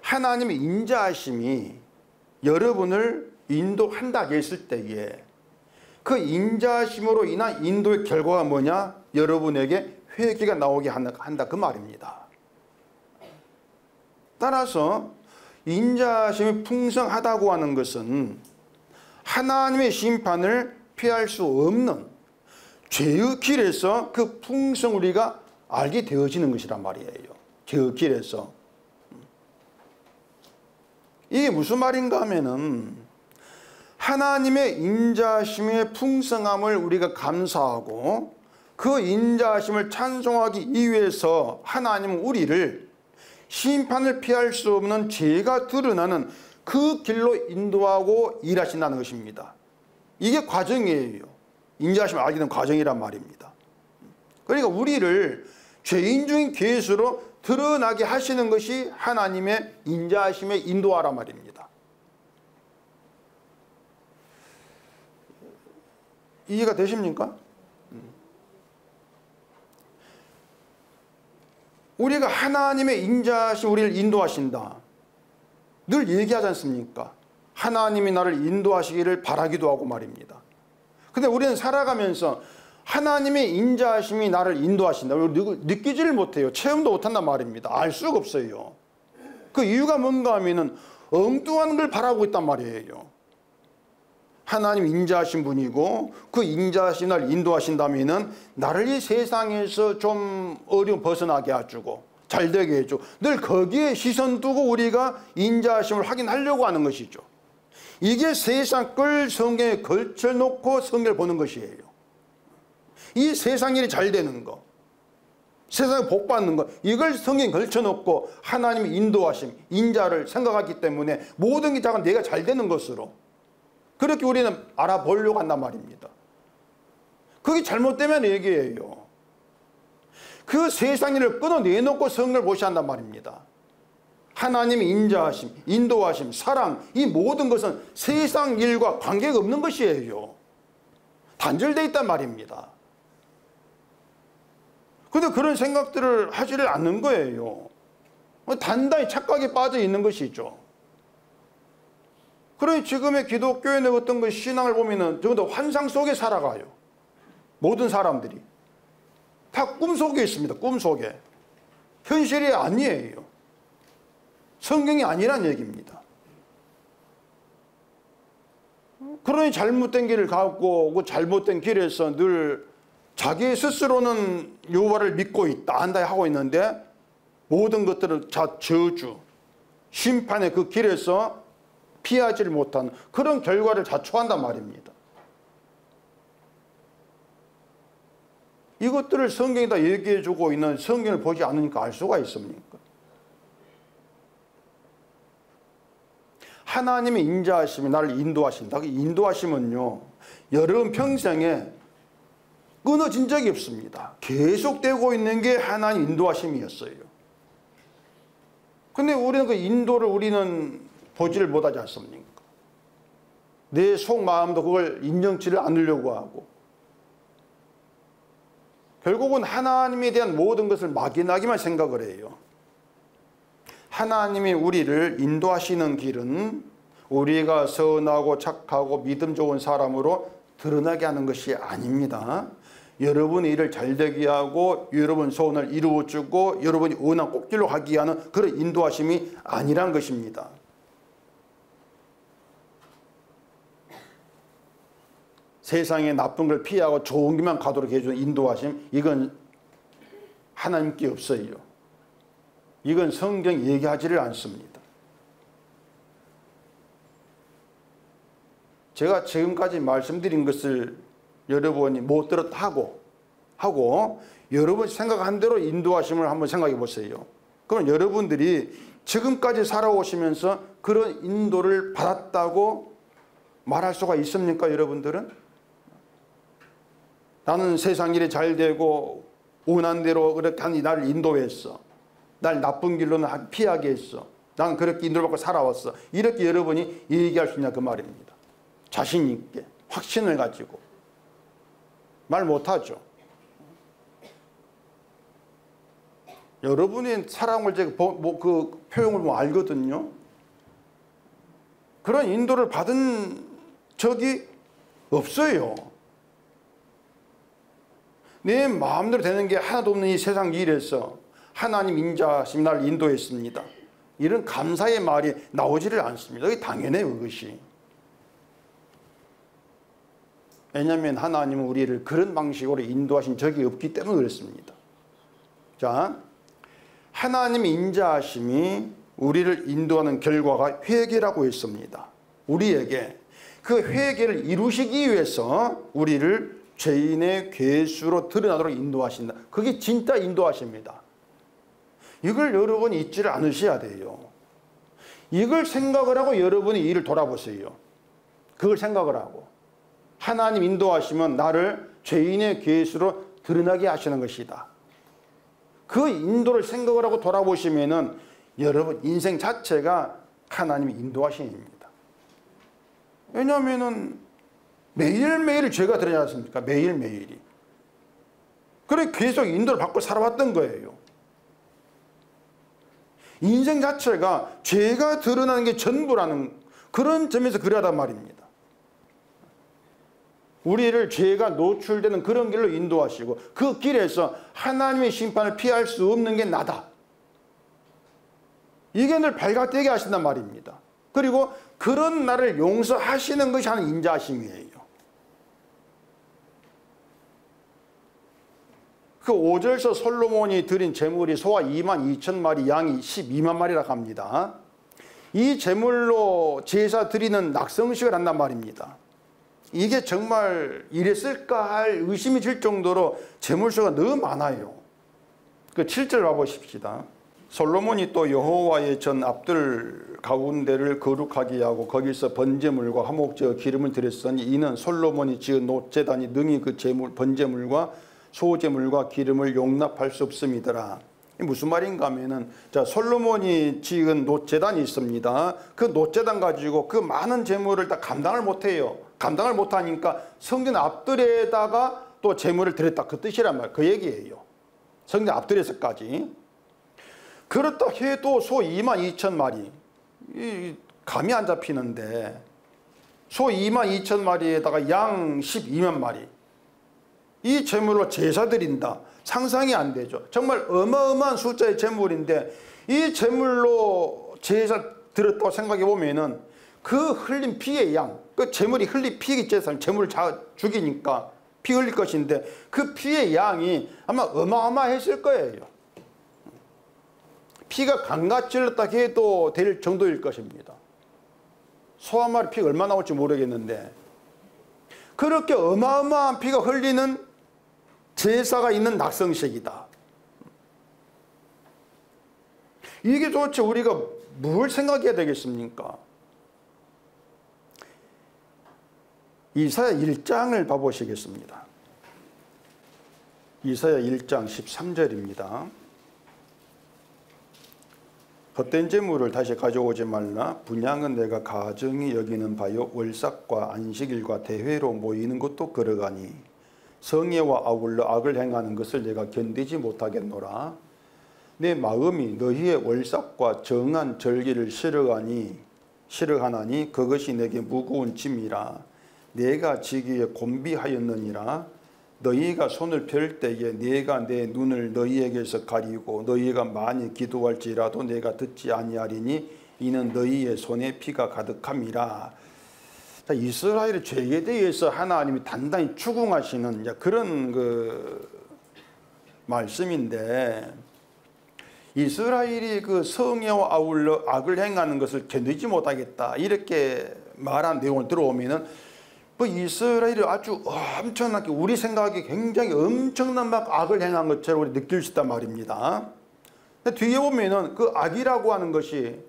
하나님의 인자하심이 여러분을 인도한다 했을 때에 그 인자심으로 인한 인도의 결과가 뭐냐? 여러분에게 회개가 나오게 한다 그 말입니다. 따라서 인자심이 풍성하다고 하는 것은 하나님의 심판을 피할 수 없는 죄의 길에서 그 풍성을 우리가 알게 되어지는 것이란 말이에요. 죄의 길에서. 이게 무슨 말인가 하면은 하나님의 인자심의 풍성함을 우리가 감사하고 그 인자심을 찬송하기 위해서 하나님은 우리를 심판을 피할 수 없는 죄가 드러나는 그 길로 인도하고 일하신다는 것입니다. 이게 과정이에요. 인자심을 알게 된 과정이란 말입니다. 그러니까 우리를 죄인 중인 괴수로 드러나게 하시는 것이 하나님의 인자심의 인도하란 말입니다. 이해가 되십니까? 우리가 하나님의 인자심 우리를 인도하신다. 늘 얘기하지 않습니까? 하나님이 나를 인도하시기를 바라기도 하고 말입니다. 근데 우리는 살아가면서 하나님의 인자심이 나를 인도하신다. 느끼지를 못해요. 체험도 못한단 말입니다. 알 수가 없어요. 그 이유가 뭔가 하면은 엉뚱한 걸 바라고 있단 말이에요. 하나님 인자하신 분이고 그 인자하신 날 인도하신다면은 나를 이 세상에서 좀 어려움 벗어나게 해주고 잘되게 해주고 늘 거기에 시선 두고 우리가 인자하심을 확인하려고 하는 것이죠. 이게 세상 걸 성경에 걸쳐놓고 성경을 보는 것이에요. 이 세상 일이 잘 되는 거, 세상에 복 받는 거, 이걸 성경에 걸쳐놓고 하나님의 인도하심, 인자를 생각하기 때문에 모든 게 다 내가 잘 되는 것으로 그렇게 우리는 알아보려고 한단 말입니다. 그게 잘못되면 얘기예요. 그 세상 일을 끊어내놓고 성경을 보셔야 한단 말입니다. 하나님의 인자하심, 인도하심, 사랑, 이 모든 것은 세상 일과 관계가 없는 것이에요. 단절되어 있단 말입니다. 그런데 그런 생각들을 하지를 않는 거예요. 단단히 착각에 빠져 있는 것이죠. 그러니 지금의 기독교의 어떤 그 신앙을 보면은 적어도 환상 속에 살아가요. 모든 사람들이. 다 꿈속에 있습니다. 꿈속에. 현실이 아니에요. 성경이 아니란 얘기입니다. 그러니 잘못된 길을 가고 그 잘못된 길에서 늘 자기 스스로는 여호와를 믿고 있다 한다 하고 있는데 모든 것들을 저주, 심판의 그 길에서 피하지를 못한 그런 결과를 자초한단 말입니다. 이것들을 성경에다 얘기해 주고 있는 성경을 보지 않으니까 알 수가 있습니까? 하나님의 인자하심이 나를 인도하신다. 인도하심은요, 여러분 평생에 끊어진 적이 없습니다. 계속되고 있는 게 하나님 인도하심이었어요. 근데 우리는 그 인도를 우리는 보지를 못하지 않습니까? 내 속마음도 그걸 인정치를 않으려고 하고 결국은 하나님에 대한 모든 것을 막연하게만 생각을 해요. 하나님이 우리를 인도하시는 길은 우리가 선하고 착하고 믿음 좋은 사람으로 드러나게 하는 것이 아닙니다. 여러분의 일을 잘되게 하고 여러분 소원을 이루어주고 여러분이 원한 꼭지로 가게 하는 그런 인도하심이 아니란 것입니다. 세상에 나쁜 걸 피하고 좋은 길만 가도록 해주는 인도하심, 이건 하나님께 없어요. 이건 성경 얘기하지를 않습니다. 제가 지금까지 말씀드린 것을 여러분이 못 들었다 하고 여러분 생각한 대로 인도하심을 한번 생각해 보세요. 그럼 여러분들이 지금까지 살아오시면서 그런 인도를 받았다고 말할 수가 있습니까, 여러분들은? 나는 세상 일이 잘 되고 원한 대로 그렇게 하니 나를 인도했어. 날 나쁜 길로는 피하게 했어. 나는 그렇게 인도를 받고 살아왔어. 이렇게 여러분이 얘기할 수 있냐 그 말입니다. 자신 있게 확신을 가지고 말 못하죠. 여러분이 사랑을 제가 그 표현을 보면 알거든요. 그런 인도를 받은 적이 없어요. 내 마음대로 되는 게 하나도 없는 이 세상 일에서 하나님 인자하심이 나를 인도했습니다. 이런 감사의 말이 나오지를 않습니다. 이게 당연해요, 그것이. 왜냐하면 하나님은 우리를 그런 방식으로 인도하신 적이 없기 때문에 그렇습니다. 자, 하나님의 인자하심이 우리를 인도하는 결과가 회개라고 했습니다. 우리에게 그 회개를 이루시기 위해서 우리를 죄인의 괴수로 드러나도록 인도하신다. 그게 진짜 인도하십니다. 이걸 여러분이 잊지를 않으셔야 돼요. 이걸 생각을 하고 여러분이 일을 돌아보세요. 그걸 생각을 하고. 하나님 인도하시면 나를 죄인의 괴수로 드러나게 하시는 것이다. 그 인도를 생각을 하고 돌아보시면은 여러분 인생 자체가 하나님이 인도하심입니다. 왜냐하면은 매일매일 죄가 드러나지 않습니까? 매일매일이. 그래 계속 인도를 받고 살아왔던 거예요. 인생 자체가 죄가 드러나는 게 전부라는 그런 점에서 그러하단 말입니다. 우리를 죄가 노출되는 그런 길로 인도하시고 그 길에서 하나님의 심판을 피할 수 없는 게 나다. 이게 늘 발각되게 하신단 말입니다. 그리고 그런 나를 용서하시는 것이 하는 인자하심이에요. 그 5절서 솔로몬이 드린 제물이 소가 22,000마리, 양이 12만 마리라고 합니다. 이 제물로 제사 드리는 낙성식을 한단 말입니다. 이게 정말 이랬을까 할 의심이 들 정도로 제물수가 너무 많아요. 그 7절 봐보십시다. 솔로몬이 또 여호와의 전 앞들 가운데를 거룩하게 하고 거기서 번제물과 화목제와 기름을 드렸으니 이는 솔로몬이 지은 놋제단이 능히 그 제물 번제물과 소제물과 기름을 용납할 수 없음이더라. 무슨 말인가 하면은 자 솔로몬이 지은 놋제단이 있습니다. 그 놋제단 가지고 그 많은 제물을 다 감당을 못해요. 감당을 못하니까 성전 앞들에다가 또 제물을 드렸다. 그 뜻이란 말, 그 얘기예요. 성전 앞들에서까지. 그렇다 해도 소 22,000마리 감이 안 잡히는데 소 22,000마리에다가 양 12만 마리 이 제물로 제사 드린다. 상상이 안 되죠. 정말 어마어마한 숫자의 제물인데 이 제물로 제사 드렸다고 생각해 보면은 그 흘린 피의 양, 그 제물이 흘린 피겠죠. 제물을 죽이니까 피 흘릴 것인데 그 피의 양이 아마 어마어마했을 거예요. 피가 강같이 흘렀다 해도 될 정도일 것입니다. 소 한 마리 피가 얼마나 나올지 모르겠는데 그렇게 어마어마한 피가 흘리는 제사가 있는 낙성식이다. 이게 도대체 우리가 뭘 생각해야 되겠습니까? 이사야 1장을 봐보시겠습니다. 이사야 1장 13절입니다. 헛된 재물을 다시 가져오지 말라. 분향은 내가 가증히 여기는 바요. 월삭과 안식일과 대회로 모이는 것도 그러가니 성애와 아울러 악을 행하는 것을 내가 견디지 못하겠노라. 내 마음이 너희의 월삭과 정한 절기를 싫어하나니 그것이 내게 무거운 짐이라. 내가 지기에 곤비하였느니라. 너희가 손을 펼 때에 내가 내 눈을 너희에게서 가리고 너희가 많이 기도할지라도 내가 듣지 아니하리니 이는 너희의 손에 피가 가득함이라. 자, 이스라엘의 죄에 대해서 하나님이 단단히 추궁하시는 그런 말씀인데 이스라엘이 그 성애와 아울러 악을 행하는 것을 견디지 못하겠다 이렇게 말한 내용을 들어오면은 이스라엘이 아주 엄청나게 우리 생각에 굉장히 엄청난 막 악을 행한 것처럼 우리 느낄 수 있단 말입니다. 근데 뒤에 보면은 그 악이라고 하는 것이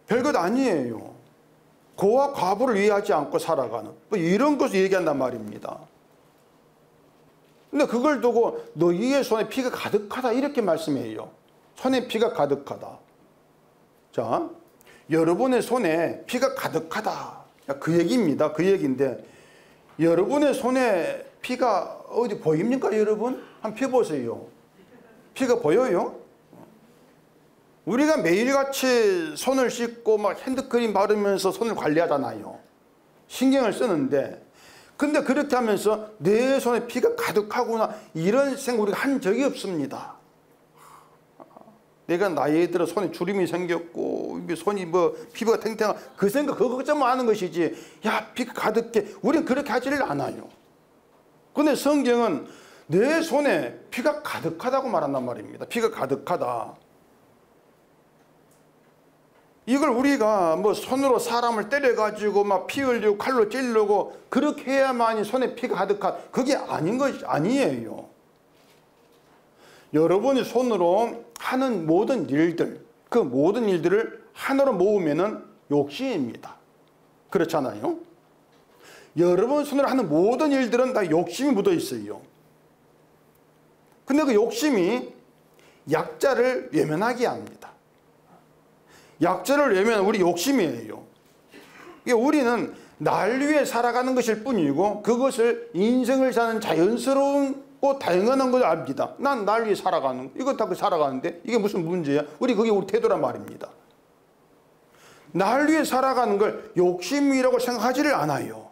별것 아니에요. 고와 과부를 위하지 않고 살아가는 이런 것을 얘기한단 말입니다. 근데 그걸 두고 너희의 손에 피가 가득하다 이렇게 말씀해요. 손에 피가 가득하다. 자, 여러분의 손에 피가 가득하다. 그 얘기입니다. 그 얘기인데 여러분의 손에 피가 어디 보입니까 여러분? 한번 펴보세요. 피가 보여요? 우리가 매일같이 손을 씻고 막 핸드크림 바르면서 손을 관리하잖아요. 신경을 쓰는데 근데 그렇게 하면서 내 손에 피가 가득하구나 이런 생각 우리가 한 적이 없습니다. 내가 나이에 들어 손에 주름이 생겼고 손이 뭐 피부가 탱탱한 그 생각 그거 걱정만 하는 것이지 야 피가 가득해 우리는 그렇게 하지를 않아요. 근데 성경은 내 손에 피가 가득하다고 말한단 말입니다. 피가 가득하다. 이걸 우리가 뭐 손으로 사람을 때려가지고 막 피 흘리고 칼로 찌르고 그렇게 해야만이 손에 피가 가득한 그게 아닌 것이 아니에요. 여러분이 손으로 하는 모든 일들 그 모든 일들을 하나로 모으면은 욕심입니다. 그렇잖아요. 여러분 손으로 하는 모든 일들은 다 욕심이 묻어 있어요. 근데 그 욕심이 약자를 외면하게 합니다. 약자를 외면 우리 욕심이에요. 우리는 날 위해 살아가는 것일 뿐이고 그것을 인생을 사는 자연스러운 당연한 걸 압니다. 난 날 위해 살아가는 이거 다 살아가는데 이게 무슨 문제야? 그게 우리 태도란 말입니다. 날 위해 살아가는 걸 욕심이라고 생각하지를 않아요.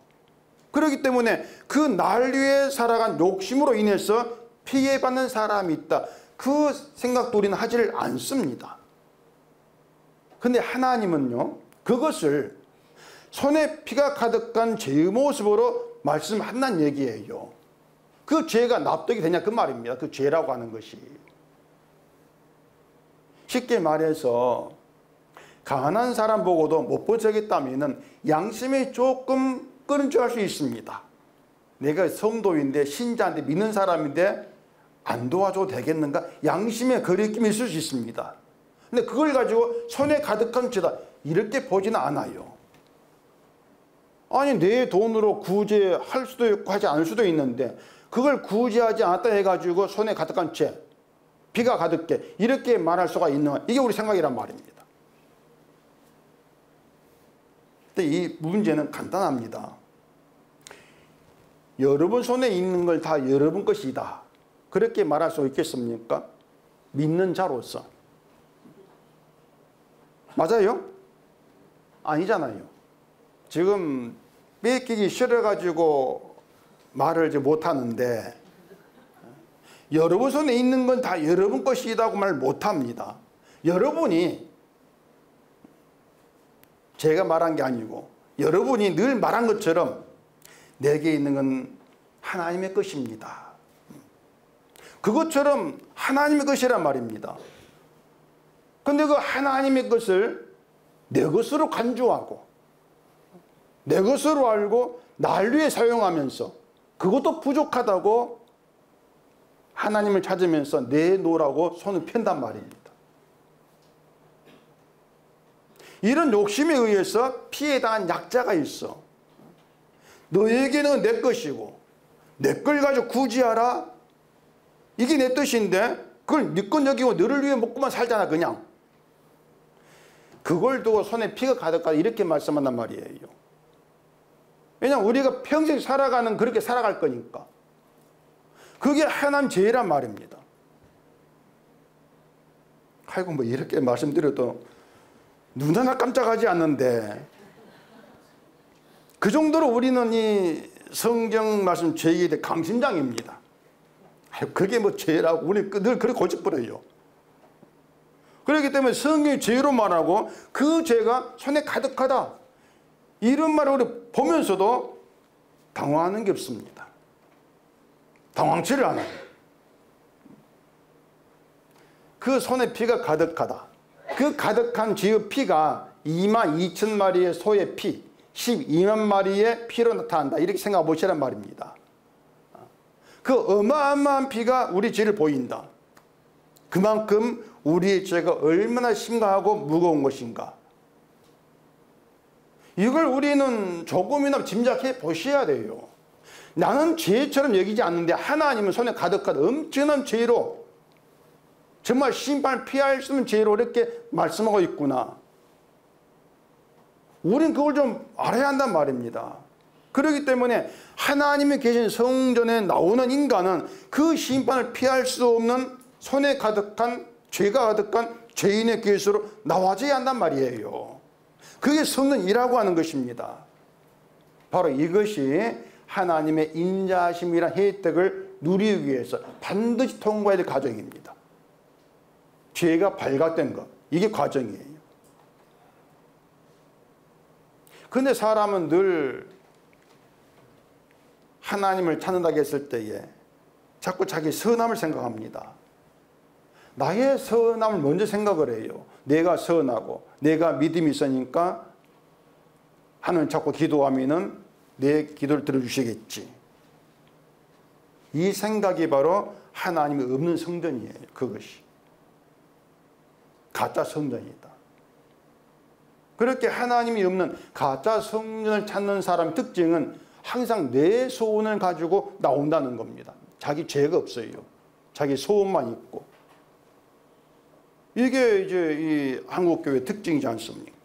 그렇기 때문에 그 날 위해 살아간 욕심으로 인해서 피해받는 사람이 있다. 그 생각도 우리는 하지를 않습니다. 근데 하나님은요 그것을 손에 피가 가득한 죄의 모습으로 말씀한다는 얘기예요. 그 죄가 납득이 되냐 그 말입니다. 그 죄라고 하는 것이 쉽게 말해서 가난한 사람 보고도 못 보자겠다면 양심이 조금 끄는 줄 알 수 있습니다. 내가 성도인데 신자인데 믿는 사람인데 안 도와줘도 되겠는가 양심의 거리낌이 있을 수 있습니다. 근데 그걸 가지고 손에 가득한 죄다 이렇게 보지는 않아요. 아니 내 돈으로 구제할 수도 있고 하지 않을 수도 있는데 그걸 구제하지 않았다 해가지고 손에 가득한 죄 피가 가득해 이렇게 말할 수가 있는 이게 우리 생각이란 말입니다. 근데 이 문제는 간단합니다. 여러분 손에 있는 걸 다 여러분 것이다 그렇게 말할 수 있겠습니까? 믿는 자로서 맞아요? 아니잖아요. 지금 뺏기기 싫어가지고 말을 이제 못하는데 여러분 손에 있는 건 다 여러분 것이라고 말 못합니다. 여러분이 제가 말한 게 아니고 여러분이 늘 말한 것처럼 내게 있는 건 하나님의 것입니다. 그것처럼 하나님의 것이란 말입니다. 근데 그 하나님의 것을 내 것으로 간주하고 내 것으로 알고 날 위해 사용하면서 그것도 부족하다고 하나님을 찾으면서 내놓으라고 손을 편단 말입니다. 이런 욕심에 의해서 피해 당한 약자가 있어. 너에게는 내 것이고 내 걸 가지고 구제하라 이게 내 뜻인데 그걸 네 건 여기고 너를 위해 먹고만 살잖아 그냥. 그걸 두고 손에 피가 가득하다 이렇게 말씀한단 말이에요. 왜냐하면 우리가 평생 살아가는 그렇게 살아갈 거니까. 그게 하나님 죄란 말입니다. 아이고 뭐 이렇게 말씀드려도 눈 하나 깜짝하지 않는데 그 정도로 우리는 이 성경 말씀 죄에 대해 강심장입니다. 그게 뭐 죄라고 우리 늘 그렇게 고집부려요. 그렇기 때문에 성경이 죄로 말하고 그 죄가 손에 가득하다 이런 말을 우리 보면서도 당황하는 게 없습니다. 당황치를 않아요. 그 손에 피가 가득하다. 그 가득한 죄의 피가 22,000마리의 소의 피 12만 마리의 피로 나타난다 이렇게 생각해 보시란 말입니다. 그 어마어마한 피가 우리 죄를 보인다. 그만큼 우리의 죄가 얼마나 심각하고 무거운 것인가 이걸 우리는 조금이나마 짐작해 보셔야 돼요. 나는 죄처럼 여기지 않는데 하나님은 손에 가득한 엄청난 죄로 정말 심판을 피할 수 없는 죄로 이렇게 말씀하고 있구나. 우린 그걸 좀 알아야 한단 말입니다. 그렇기 때문에 하나님이 계신 성전에 나오는 인간은 그 심판을 피할 수 없는 손에 가득한 죄가 가득한 죄인의 곁으로 나와줘야 한단 말이에요. 그게 성는 일하고 하는 것입니다. 바로 이것이 하나님의 인자하심이란 혜택을 누리기 위해서 반드시 통과해야 될 과정입니다. 죄가 발각된 것, 이게 과정이에요. 그런데 사람은 늘 하나님을 찾는다고 했을 때에 자꾸 자기 선함을 생각합니다. 나의 선함을 먼저 생각을 해요. 내가 선하고 내가 믿음이 있으니까 하나님 자꾸 기도하면은 내 기도를 들어주시겠지. 이 생각이 바로 하나님이 없는 성전이에요. 그것이 가짜 성전이다. 그렇게 하나님이 없는 가짜 성전을 찾는 사람의 특징은 항상 내 소원을 가지고 나온다는 겁니다. 자기 죄가 없어요. 자기 소원만 있고. 이게 이제 이 한국교회 특징이지 않습니까?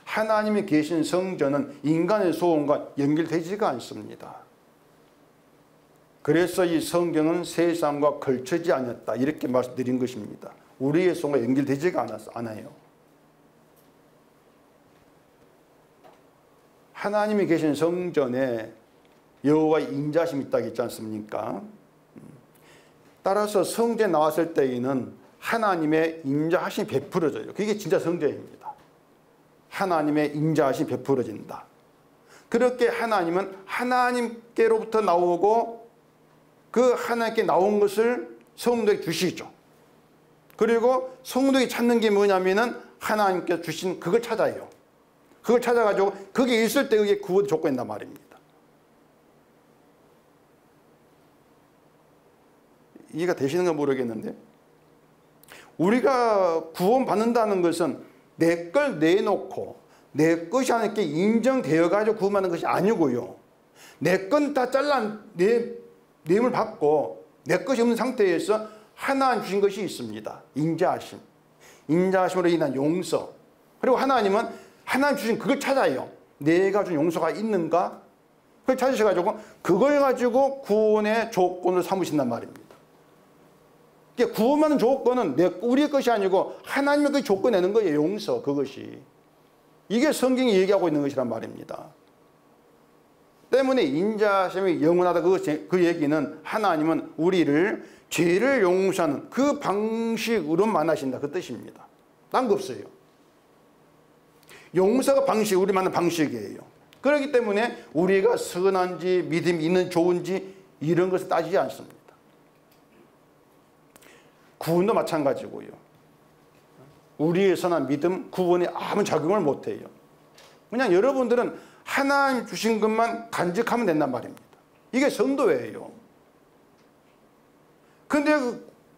하나님이 계신 성전은 인간의 소원과 연결되지가 않습니다. 그래서 이 성경은 세상과 걸쳐지지 않았다, 이렇게 말씀드린 것입니다. 우리의 소원과 연결되지가 않아요. 하나님이 계신 성전에 여호와의 인자심이 있다고 했지 않습니까? 따라서 성전에 나왔을 때에는 하나님의 인자하심이 베풀어져요. 그게 진짜 성전입니다. 하나님의 인자하심이 베풀어진다. 그렇게 하나님은 하나님께로부터 나오고 그 하나님께 나온 것을 성도에게 주시죠. 그리고 성도에게 찾는 게 뭐냐면은 하나님께 주신 그걸 찾아요. 그걸 찾아가지고 그게 있을 때 그게 구원 조건이란 말입니다. 이해가 되시는 건 모르겠는데, 우리가 구원 받는다는 것은 내 걸 내놓고 내 것이 하나님께 인정되어 가지고 구원받는 것이 아니고요. 내 건 다 잘라 내임을 받고 내 것이 없는 상태에서 하나님 주신 것이 있습니다. 인자하심. 인자하심으로 인한 용서. 그리고 하나님은 하나님 주신 그걸 찾아요. 내가 준 용서가 있는가? 그걸 찾으셔가지고 그걸 가지고 구원의 조건을 삼으신단 말입니다. 구원받는 조건은 우리의 것이 아니고 하나님의 그 조건 내는 거예요. 용서, 그것이. 이게 성경이 얘기하고 있는 것이란 말입니다. 때문에 인자하심이 영원하다, 그 얘기는 하나님은 우리를 죄를 용서하는 그 방식으로 만나신다, 그 뜻입니다. 딴 거 없어요. 용서가 우리 만난 방식이에요. 그렇기 때문에 우리가 선한지 믿음이 있는 좋은지 이런 것을 따지지 않습니다. 구원도 마찬가지고요. 우리의 선한 믿음, 구원에 아무 작용을 못해요. 그냥 여러분들은 하나님 주신 것만 간직하면 된단 말입니다. 이게 성도예요. 근데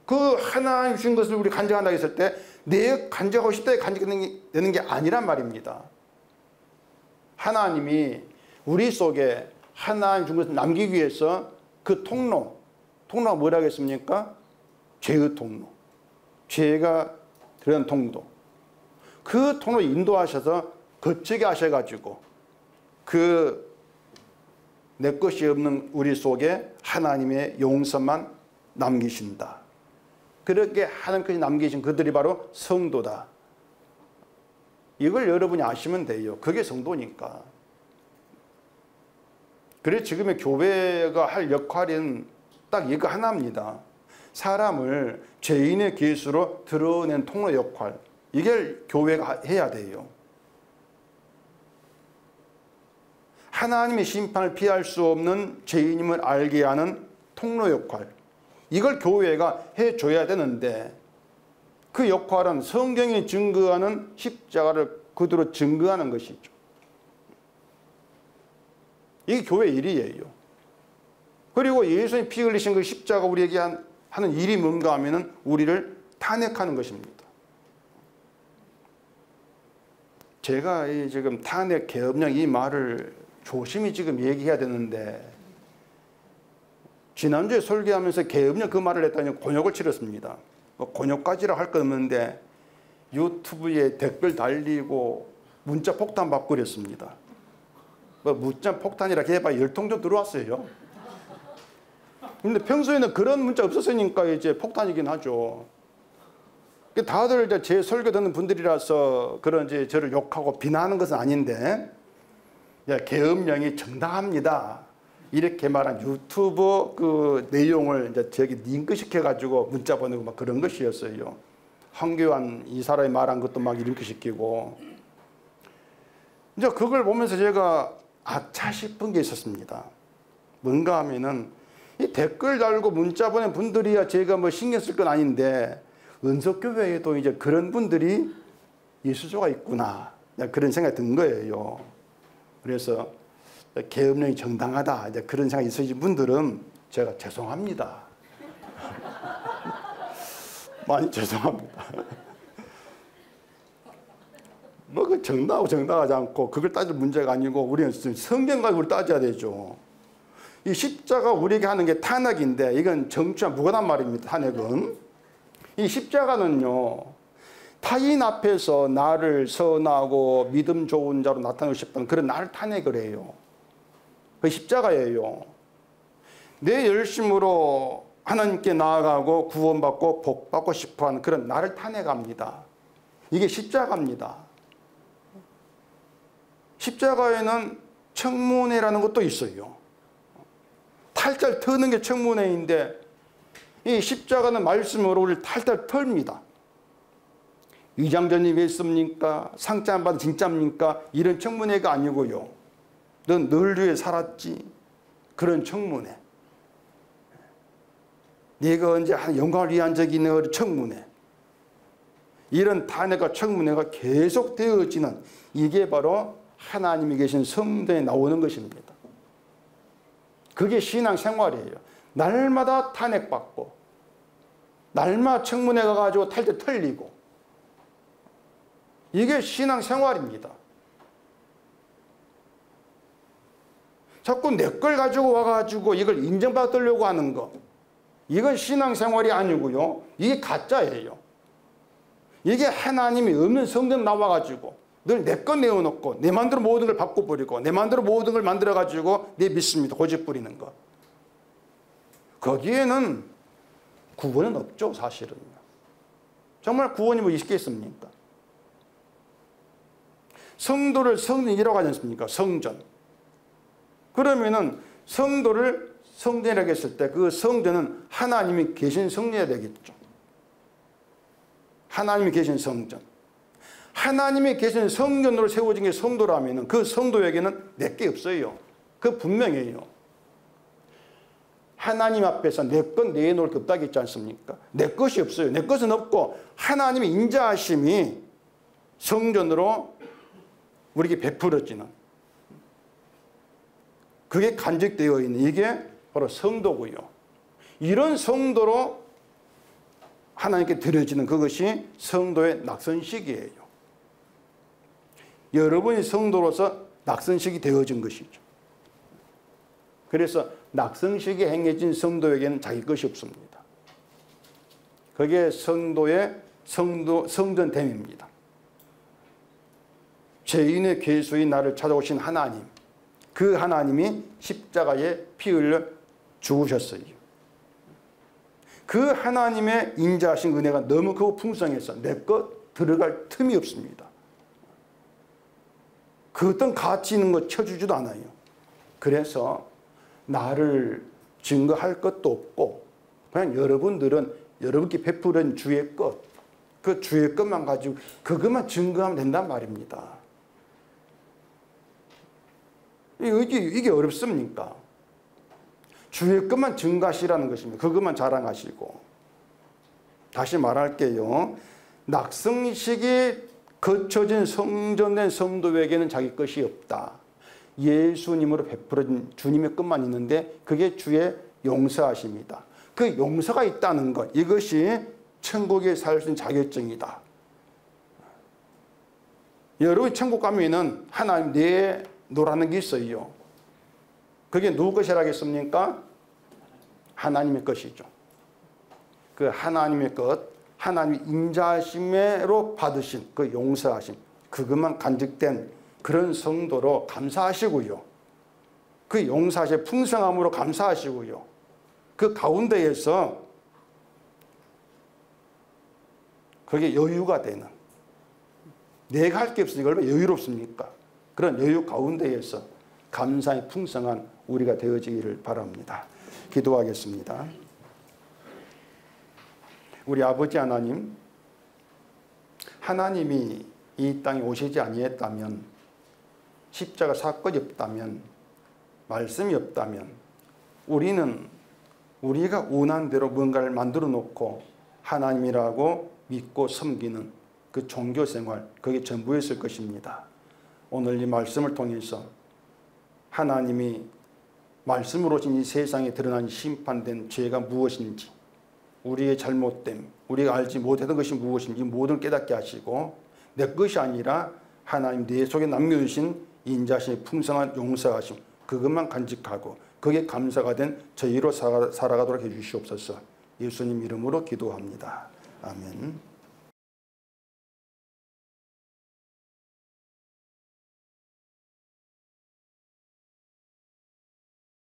그 하나님 주신 것을 우리 간직한다고 했을 때 내 간직하고 싶다 간직되는 게 아니란 말입니다. 하나님이 우리 속에 하나님 준 것을 남기기 위해서 그 통로가 뭐라고 했습니까? 죄의 통로, 죄가 들어간 통로, 그 통로 인도하셔서 거치게 하셔가지고 내 것이 없는 우리 속에 하나님의 용서만 남기신다. 그렇게 하나님께서 남기신 그들이 바로 성도다. 이걸 여러분이 아시면 돼요. 그게 성도니까. 그래서 지금의 교회가 할 역할은 딱 이거 하나입니다. 사람을 죄인의 계수로 드러낸 통로 역할, 이걸 교회가 해야 돼요. 하나님의 심판을 피할 수 없는 죄인임을 알게 하는 통로 역할, 이걸 교회가 해줘야 되는데 그 역할은 성경이 증거하는 십자가를 그대로 증거하는 것이죠. 이게 교회 일이에요. 그리고 예수님이 피 흘리신 그 십자가 우리에게 하는 일이 뭔가 하면은 우리를 탄핵하는 것입니다. 제가 지금 탄핵 계엄령 이 말을 조심히 지금 얘기해야 되는데, 지난주에 설교하면서 계엄령 그 말을 했더니 곤욕을 치렀습니다. 곤욕까지라 할 거 없는데 유튜브에 댓글 달리고 문자 폭탄 받고 그랬습니다. 문자 폭탄이라 해봐야 10통 정도 들어왔어요. 근데 평소에는 그런 문자 없었으니까 이제 폭탄이긴 하죠. 다들 이제 제 설교 듣는 분들이라서 그런 이제 저를 욕하고 비난하는 것은 아닌데, 계엄령이 정당합니다. 이렇게 말한 유튜브 그 내용을 이제 저기 링크시켜 가지고 문자 보내고 막 그런 것이었어요. 황교안 이 사람이 말한 것도 막 링크시키고. 이제 그걸 보면서 제가 아차 싶은 게 있었습니다. 뭔가 하면은 이 댓글 달고 문자 보낸 분들이야 제가 뭐 신경 쓸 건 아닌데 은석교회에도 이제 그런 분들이 예수조가 있구나. 그런 생각이 든 거예요. 그래서 계엄령이 정당하다. 이제 그런 생각이 있으신 분들은 제가 죄송합니다. 많이 죄송합니다. 뭐 그 정당하고 정당하지 않고 그걸 따질 문제가 아니고 우리는 성경 가지고 따져야 되죠. 이 십자가 우리에게 하는 게 탄핵인데 이건 정치와 무관한 말입니다. 탄핵은. 이 십자가는요. 타인 앞에서 나를 선하고 믿음 좋은 자로 나타내고 싶은 그런 나를 탄핵을 해요. 그 십자가예요. 내 열심으로 하나님께 나아가고 구원받고 복받고 싶어하는 그런 나를 탄핵합니다. 이게 십자가입니다. 십자가에는 청문회라는 것도 있어요. 탈탈 터는 게 청문회인데 이 십자가는 말씀으로 우리를 탈탈 털입니다. 위장전이 왜 있습니까? 상자 안 받은 진짜입니까? 이런 청문회가 아니고요. 넌 늘 위해 살았지. 그런 청문회. 네가 언제 영광을 위한 적이 있는 청문회. 이런 탄핵과 청문회가 계속 되어지는 이게 바로 하나님이 계신 성도에 나오는 것입니다. 그게 신앙생활이에요. 날마다 탄핵받고 날마다 청문회 가가지고 탈때 털리고 이게 신앙생활입니다. 자꾸 내 걸 가지고 와가지고 이걸 인정받으려고 하는 거 이건 신앙생활이 아니고요. 이게 가짜예요. 이게 하나님이 없는 성경 나와가지고 늘 내 것 내어놓고 내 마음대로 모든 걸 바꿔버리고 내 마음대로 모든 걸 만들어가지고 내 믿습니다. 고집 부리는 거. 거기에는 구원은 없죠. 사실은요. 정말 구원이 뭐 있겠습니까? 성도를 성전이라고 하지 않습니까? 성전. 그러면은 성도를 성전이라고 했을 때 그 성전은 하나님이 계신 성전이 되겠죠. 하나님이 계신 성전. 하나님이 계신 성전으로 세워진 게 성도라면 그 성도에게는 내게 없어요. 그 분명해요. 하나님 앞에서 내 것 내놓을 게 없다고 했지 않습니까? 내 것이 없어요. 내 것은 없고 하나님의 인자하심이 성전으로 우리에게 베풀어지는 그게 간직되어 있는 이게 바로 성도고요. 이런 성도로 하나님께 드려지는 그것이 성도의 낙선식이에요. 여러분이 성도로서 낙선식이 되어진 것이죠. 그래서 낙선식이 행해진 성도에게는 자기 것이 없습니다. 그게 성도의 성전됨입니다. 죄인의 괴수인 나를 찾아오신 하나님, 그 하나님이 십자가에 피 흘려 죽으셨어요. 그 하나님의 인자하신 은혜가 너무 크고 풍성해서 내 것 들어갈 틈이 없습니다. 그 어떤 가치 있는 거 쳐주지도 않아요. 그래서 나를 증거할 것도 없고 그냥 여러분들은 여러분께 베푸는 주의 것, 그 주의 것만 가지고 그것만 증거하면 된단 말입니다. 이게 어렵습니까? 주의 것만 증거하시라는 것입니다. 그것만 자랑하시고. 다시 말할게요. 낙성식이 거쳐진 성전된 성도에게는 자기 것이 없다. 예수님으로 베풀어진 주님의 것만 있는데 그게 주의 용서하심이다. 그 용서가 있다는 것, 이것이 천국에 살 수 있는 자격증이다. 여러분이 천국 가면은 하나님 내놓으라는 게 있어요. 그게 누구 것이라겠습니까? 하나님의 것이죠. 그 하나님의 것, 하나님의 인자하심으로 받으신 그 용서하심, 그것만 간직된 그런 성도로 감사하시고요. 그 용서하심의 풍성함으로 감사하시고요. 그 가운데에서 그게 여유가 되는, 내가 할 게 없으니까 얼마나 여유롭습니까? 그런 여유 가운데에서 감사의 풍성한 우리가 되어지기를 바랍니다. 기도하겠습니다. 우리 아버지 하나님, 하나님이 이 땅에 오시지 아니했다면, 십자가 사건이 없다면, 말씀이 없다면 우리는 우리가 원하는 대로 뭔가를 만들어 놓고 하나님이라고 믿고 섬기는 그 종교생활, 그게 전부였을 것입니다. 오늘 이 말씀을 통해서 하나님이 말씀으로 오신 이 세상에 드러난 심판된 죄가 무엇인지, 우리의 잘못됨, 우리가 알지 못했던 것이 무엇인지 모든 깨닫게 하시고, 내 것이 아니라 하나님 내 속에 남겨주신 인자심의 풍성한 용서하심, 그것만 간직하고 그게 감사가 된 저희로 살아가도록 해주시옵소서. 예수님 이름으로 기도합니다. 아멘.